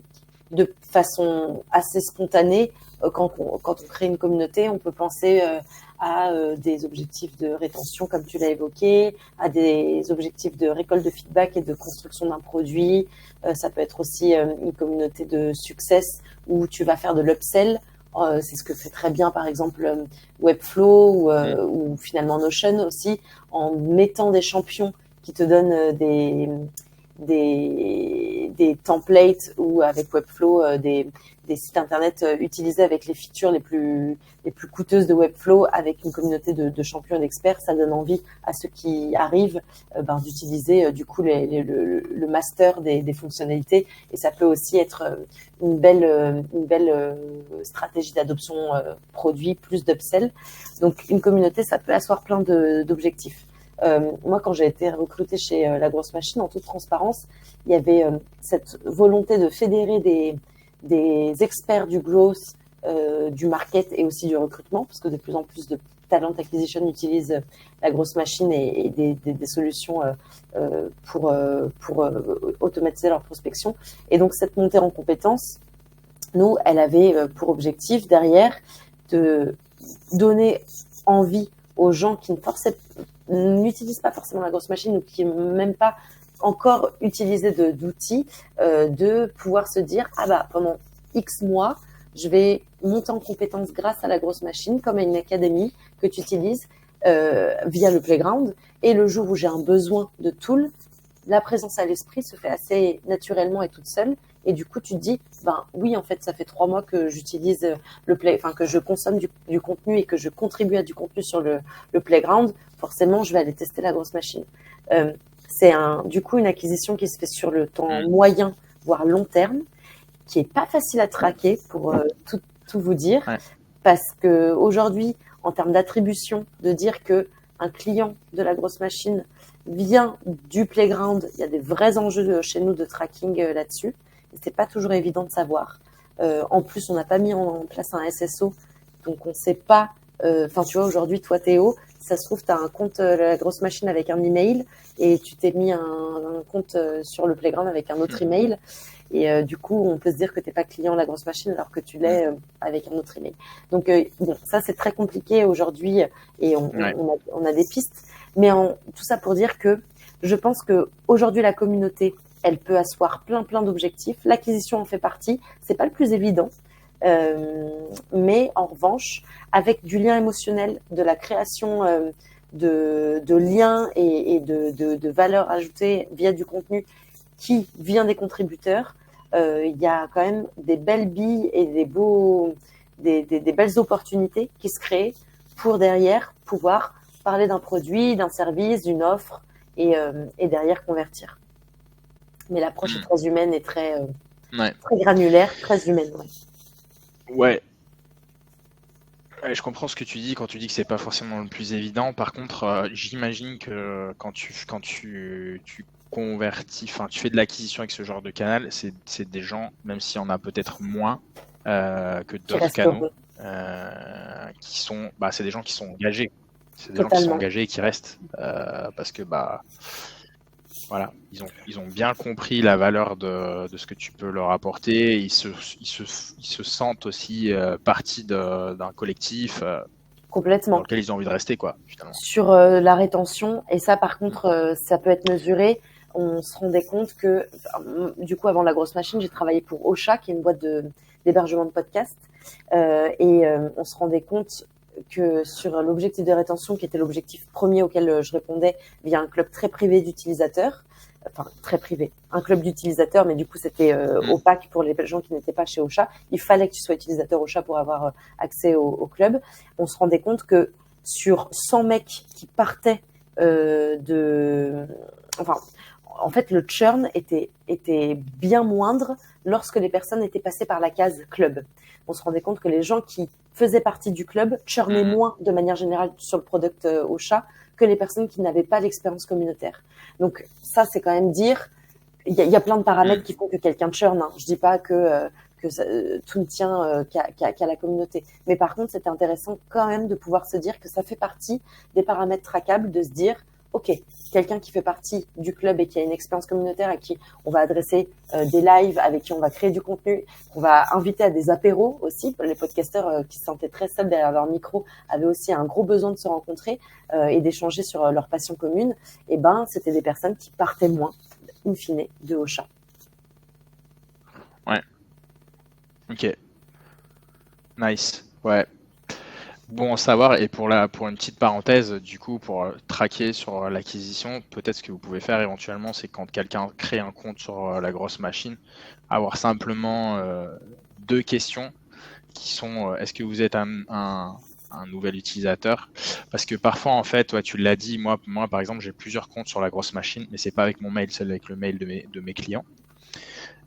de façon assez spontanée, quand on crée une communauté, on peut penser à des objectifs de rétention, comme tu l'as évoqué, à des objectifs de récolte de feedback et de construction d'un produit. Ça peut être aussi une communauté de success où tu vas faire de l'upsell. C'est ce que fait très bien, par exemple, Webflow ou finalement Notion aussi, en mettant des champions qui te donnent des templates ou avec Webflow des sites internet utilisés avec les features les plus coûteuses de Webflow avec une communauté de champions et d'experts. Ça donne envie à ceux qui arrivent d'utiliser du coup le master des fonctionnalités, et ça peut aussi être une belle stratégie d'adoption produit plus d'upsell. Donc une communauté, ça peut asseoir plein d'objectifs. Moi, quand j'ai été recrutée chez La Grosse Machine, en toute transparence, il y avait cette volonté de fédérer des experts du growth, du market et aussi du recrutement, parce que de plus en plus de talent acquisition utilisent La Grosse Machine et des solutions pour automatiser leur prospection. Et donc, cette montée en compétences, nous, elle avait pour objectif derrière de donner envie aux gens qui n'utilisent pas forcément La Grosse Machine ou qui n'ont même pas encore utilisé d'outils, de pouvoir se dire pendant X mois, je vais monter en compétence grâce à La Grosse Machine, comme à une académie que tu utilises via le Playground. Et le jour où j'ai un besoin de tool, la présence à l'esprit se fait assez naturellement et toute seule. Et du coup, tu te dis, oui, en fait, ça fait 3 mois que j'utilise que je consomme du contenu et que je contribue à du contenu sur le Playground. Forcément, je vais aller tester La Grosse Machine. C'est du coup une acquisition qui se fait sur le temps moyen, voire long terme, qui est pas facile à traquer pour tout vous dire, parce que aujourd'hui, en termes d'attribution, de dire que un client de La Grosse Machine vient du Playground, il y a des vrais enjeux chez nous de tracking là-dessus. Et c'est pas toujours évident de savoir. En plus, on n'a pas mis en place un SSO, donc on sait pas. Tu vois, aujourd'hui, toi, Théo, ça se trouve, tu as un compte La Grosse Machine avec un email et tu t'es mis un compte sur le Playground avec un autre email. Et du coup, on peut se dire que tu n'es pas client La Grosse Machine alors que tu l'es avec un autre email. Donc, ça, c'est très compliqué aujourd'hui et on a des pistes. Mais tout ça pour dire que je pense qu'aujourd'hui, la communauté, elle peut asseoir plein d'objectifs. L'acquisition en fait partie. C'est pas le plus évident. Mais en revanche, avec du lien émotionnel, de la création de liens et de valeur ajoutée via du contenu qui vient des contributeurs, il y a quand même des belles billes et des belles opportunités qui se créent pour derrière pouvoir parler d'un produit, d'un service, d'une offre et derrière convertir. Mais l'approche est très humaine et très Ouais. très granulaire, très humaine. Ouais. Ouais, je comprends ce que tu dis quand tu dis que c'est pas forcément le plus évident. Par contre, j'imagine que quand tu convertis, enfin, tu fais de l'acquisition avec ce genre de canal, c'est des gens, même s'il y en a peut-être moins que Qui d'autres canaux, resteront qui sont, c'est des gens qui sont engagés. C'est des gens qui sont totalement. engagés et qui restent parce que voilà, ils ont bien compris la valeur de ce que tu peux leur apporter. Ils se sentent aussi partie d'un collectif dans Complètement. lequel ils ont envie de rester, quoi, finalement. Sur la rétention, et ça par contre, ça peut être mesuré. On se rendait compte que, du coup, avant la grosse machine, j'ai travaillé pour Ocha, qui est une boîte d'hébergement de podcasts. On se rendait compte que sur l'objectif de rétention, qui était l'objectif premier auquel je répondais via un club très privé d'utilisateurs, enfin très privé, un club d'utilisateurs, mais du coup c'était opaque pour les gens qui n'étaient pas chez Ocha. Il fallait que tu sois utilisateur Ocha pour avoir accès au club. On se rendait compte que sur 100 mecs qui partaient enfin, en fait, le churn était bien moindre lorsque les personnes étaient passées par la case club. On se rendait compte que les gens qui faisaient partie du club churnaient moins de manière générale sur le product Ocha que les personnes qui n'avaient pas l'expérience communautaire. Donc ça, c'est quand même dire, il y a plein de paramètres qui font que quelqu'un churn. Je dis pas que tout ne tient qu'à la communauté. Mais par contre, c'était intéressant quand même de pouvoir se dire que ça fait partie des paramètres traquables, de se dire, OK, quelqu'un qui fait partie du club et qui a une expérience communautaire à qui on va adresser des lives, avec qui on va créer du contenu, qu'on va inviter à des apéros aussi. Les podcasteurs qui se sentaient très seuls derrière leur micro avaient aussi un gros besoin de se rencontrer et d'échanger sur leur passion commune. Et ben, c'était des personnes qui partaient moins, in fine, de Ocha. Ouais. Ok. Nice. Ouais. Bon à savoir, et pour une petite parenthèse, du coup, pour traquer sur l'acquisition, peut-être ce que vous pouvez faire éventuellement, c'est quand quelqu'un crée un compte sur la grosse machine, avoir simplement 2 questions qui sont est-ce que vous êtes un nouvel utilisateur? Parce que parfois, en fait, tu l'as dit, moi par exemple, j'ai plusieurs comptes sur la grosse machine, mais c'est pas avec mon mail, c'est avec le mail de mes clients.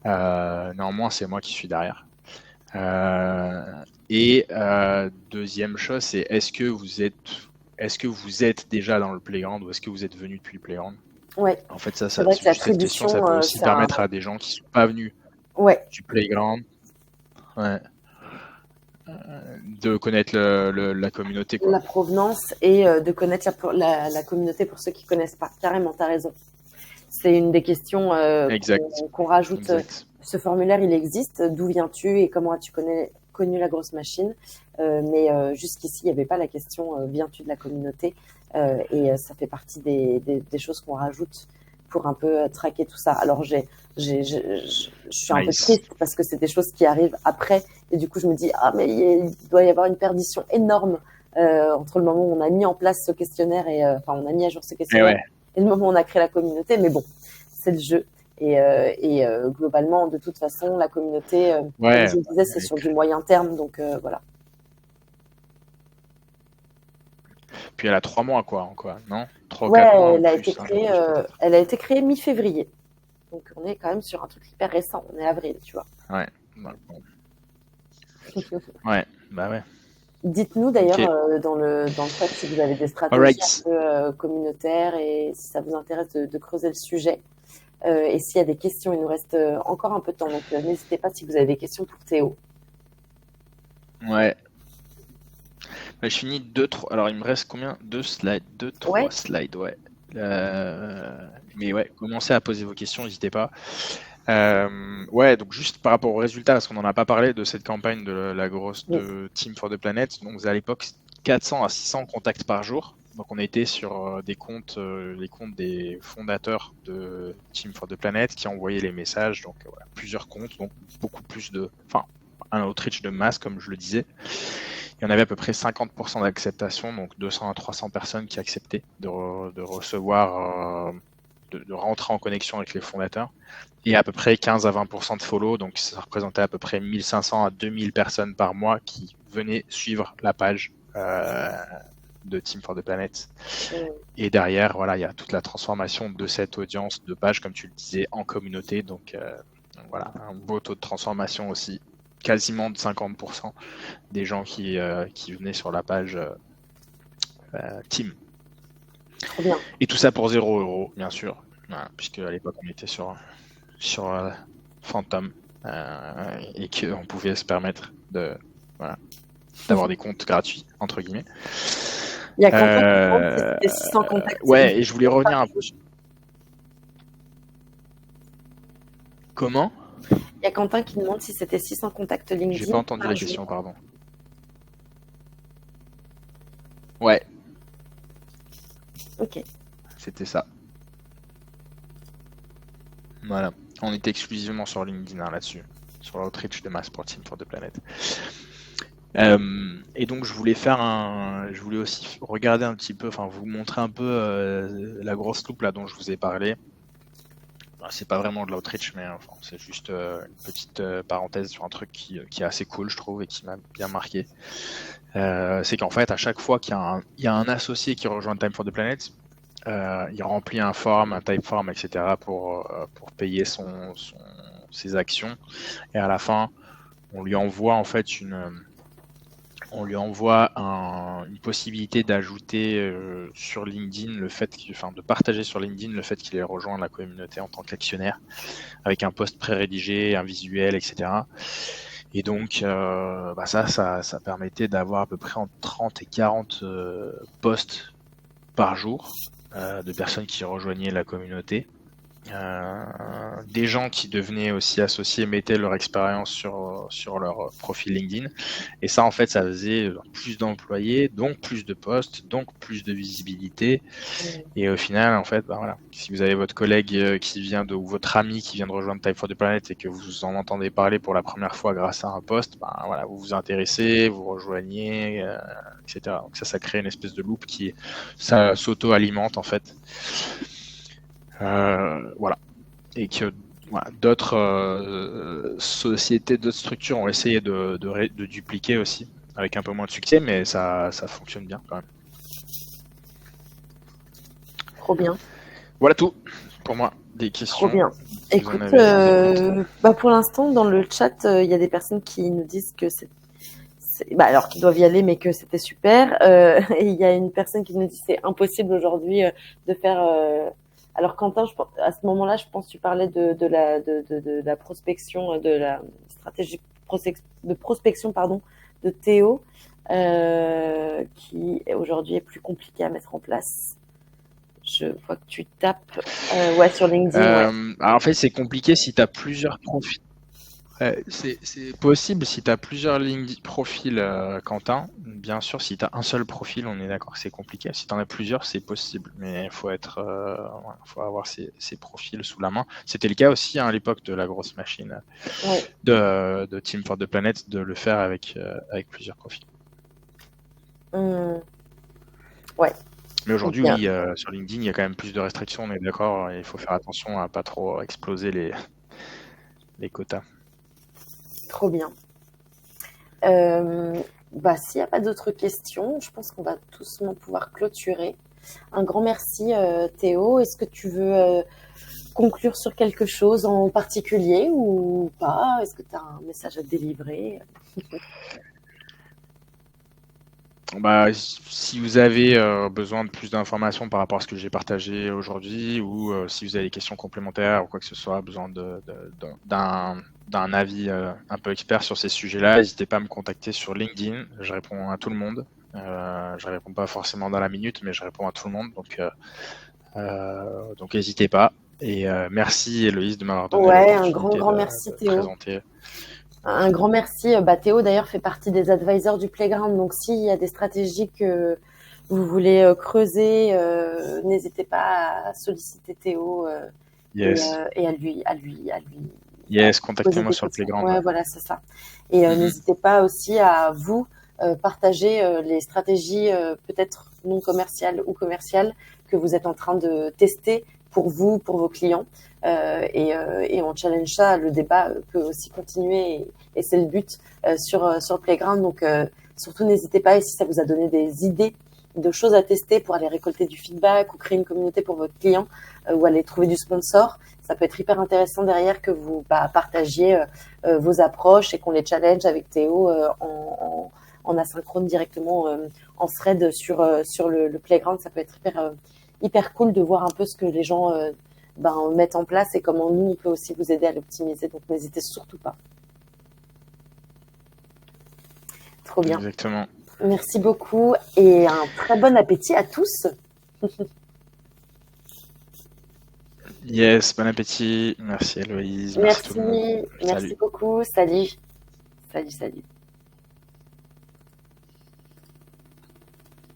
Néanmoins, c'est moi qui suis derrière. Deuxième chose, c'est est-ce que vous êtes déjà dans le playground ou est-ce que vous êtes venu depuis le playground? Ouais. En fait, C'est vrai que cette question, ça peut aussi permettre à des gens qui sont pas venus du playground, de connaître la communauté, quoi. La provenance et de connaître la communauté pour ceux qui connaissent pas. Carrément, tu as raison. C'est une des questions qu'on rajoute. Exact. Ce formulaire, il existe. D'où viens-tu et comment as-tu connu la grosse machine? Mais jusqu'ici, il n'y avait pas la question viens-tu de la communauté? Ça fait partie des choses qu'on rajoute pour un peu traquer tout ça. Alors, je suis un peu triste parce que c'est des choses qui arrivent après. Et du coup, je me dis, mais il doit y avoir une perdition énorme entre le moment où on a mis en place ce questionnaire et on a mis à jour ce questionnaire et le moment où on a créé la communauté. Mais bon, c'est le jeu. Globalement, de toute façon, la communauté, comme je le disais, c'est sur du moyen terme. Donc, voilà. Puis elle a 3 mois, quoi, non? 3 ou 4 mois elle a été créée mi-février. Donc, on est quand même sur un truc hyper récent. On est avril, tu vois. Ouais. Ouais, ouais. Dites-nous d'ailleurs dans le chat si vous avez des stratégies un peu communautaires et si ça vous intéresse de creuser le sujet. Et s'il y a des questions, il nous reste encore un peu de temps. Donc, n'hésitez pas si vous avez des questions pour Théo. Ouais. Je finis 2-3. Alors, il me reste combien? 2 slides, 2-3 slides, ouais. Mais ouais, commencez à poser vos questions, n'hésitez pas. Donc juste par rapport aux résultats, parce qu'on n'en a pas parlé de cette campagne de la grosse de Team for the Planet. Donc, à l'époque, 400 à 600 contacts par jour. Donc, on était sur les comptes des fondateurs de Team for the Planet qui envoyaient les messages. Donc, plusieurs comptes, donc beaucoup plus un outreach de masse, comme je le disais. Il y en avait à peu près 50% d'acceptation, donc 200 à 300 personnes qui acceptaient de recevoir, de rentrer en connexion avec les fondateurs. Et à peu près 15 à 20% de follow, donc ça représentait à peu près 1500 à 2000 personnes par mois qui venaient suivre la page de Team for the Planet. Mm. Et derrière, voilà, il y a toute la transformation de cette audience de page, comme tu le disais, en communauté. Donc voilà, un beau taux de transformation aussi, quasiment de 50% des gens qui venaient sur la page Team. Trop bien. Et tout ça pour 0 €, bien sûr, voilà, puisque à l'époque on était sur Phantom et qu'on pouvait se permettre d'avoir des comptes gratuits, entre guillemets. Il y a Quentin qui demande si c'était 600 contacts. Ouais, et je voulais revenir un peu. Comment ? Il y a Quentin qui demande si c'était 600 contacts LinkedIn. J'ai pas entendu par la jour. question, pardon. Ouais. Ok. C'était ça. Voilà. On était exclusivement sur LinkedIn là-dessus, sur l'outreach de masse pour Team for the Planet. Et donc je voulais aussi regarder un petit peu, enfin vous montrer un peu la grosse loupe là dont je vous ai parlé. C'est pas vraiment de l'outreach, mais enfin, c'est juste une petite parenthèse sur un truc qui est assez cool, je trouve, et qui m'a bien marqué. C'est qu'en fait, à chaque fois qu'il y a un associé qui rejoint Time for the Planet, il remplit un form, un typeform, etc. pour payer ses actions. Et à la fin, on lui envoie en fait une possibilité d'ajouter sur LinkedIn de partager sur LinkedIn le fait qu'il ait rejoint la communauté en tant qu'actionnaire, avec un post pré-rédigé, un visuel, etc. Et donc, ça permettait d'avoir à peu près entre 30 et 40 posts par jour de personnes qui rejoignaient la communauté. Des gens qui devenaient aussi associés mettaient leur expérience sur leur profil LinkedIn, et ça en fait ça faisait plus d'employés, donc plus de postes, donc plus de visibilité. Et au final en fait voilà, si vous avez votre collègue qui vient ou votre ami qui vient de rejoindre Time for the Planet et que vous en entendez parler pour la première fois grâce à un post, voilà, vous vous intéressez, vous rejoignez, etc. Donc ça crée une espèce de loop ça s'auto-alimente en fait. Voilà. Et que d'autres sociétés, d'autres structures ont essayé de dupliquer aussi, avec un peu moins de succès, mais ça fonctionne bien quand même. Trop bien. Voilà tout pour moi. Des questions. Trop bien. Écoute, pour l'instant, dans le chat, il y a des personnes qui nous disent que alors qu'ils doivent y aller, mais que c'était super. Et il y a une personne qui nous dit que c'est impossible aujourd'hui de faire. Alors Quentin, à ce moment-là, je pense que tu parlais de la prospection, de la stratégie de prospection, de Théo, qui aujourd'hui est plus compliqué à mettre en place. Je vois que tu tapes sur LinkedIn. Alors en fait, c'est compliqué si tu as plusieurs profils. C'est possible si tu as plusieurs profils, Quentin. Bien sûr, si tu as un seul profil, on est d'accord que c'est compliqué. Si tu en as plusieurs, c'est possible. Mais il faut avoir ces profils sous la main. C'était le cas aussi à l'époque de la grosse machine de Team for the Planet, de le faire avec plusieurs profils. Ouais. Mais aujourd'hui, oui, sur LinkedIn, il y a quand même plus de restrictions, on est d'accord. Il faut faire attention à pas trop exploser les quotas. Trop bien. S'il n'y a pas d'autres questions, je pense qu'on va doucement pouvoir clôturer. Un grand merci, Théo. Est-ce que tu veux conclure sur quelque chose en particulier ou pas? Est-ce que tu as un message à délivrer? Si vous avez besoin de plus d'informations par rapport à ce que j'ai partagé aujourd'hui, ou si vous avez des questions complémentaires ou quoi que ce soit, besoin d'un avis un peu expert sur ces sujets-là, n'hésitez pas à me contacter sur LinkedIn. Je réponds à tout le monde. Je réponds pas forcément dans la minute, mais je réponds à tout le monde. Donc n'hésitez pas. Et merci Héloïse de m'avoir donné l'opportunité grand merci, de Théo. présenter. Un grand merci. Théo, d'ailleurs, fait partie des advisors du Playground. Donc, s'il y a des stratégies que vous voulez creuser, n'hésitez pas à solliciter Théo Yes. et à lui. Yes, contactez-moi sur le Playground. Ouais, voilà, c'est ça. Et n'hésitez pas aussi à vous partager les stratégies peut-être non commerciales ou commerciales que vous êtes en train de tester pour vous, pour vos clients. Et on challenge ça, le débat peut aussi continuer et c'est le but sur Playground. Donc surtout n'hésitez pas, et si ça vous a donné des idées de choses à tester pour aller récolter du feedback ou créer une communauté pour votre client ou aller trouver du sponsor. Ça peut être hyper intéressant derrière que vous partagiez vos approches et qu'on les challenge avec Théo en asynchrone directement en thread sur le playground. Ça peut être hyper cool de voir un peu ce que les gens mettent en place et comment nous, on peut aussi vous aider à l'optimiser. Donc, n'hésitez surtout pas. Trop bien. Exactement. Merci beaucoup et un très bon appétit à tous. Yes, bon appétit. Merci Héloïse. Merci tout le monde. Merci Salut. beaucoup. Salut. Salut.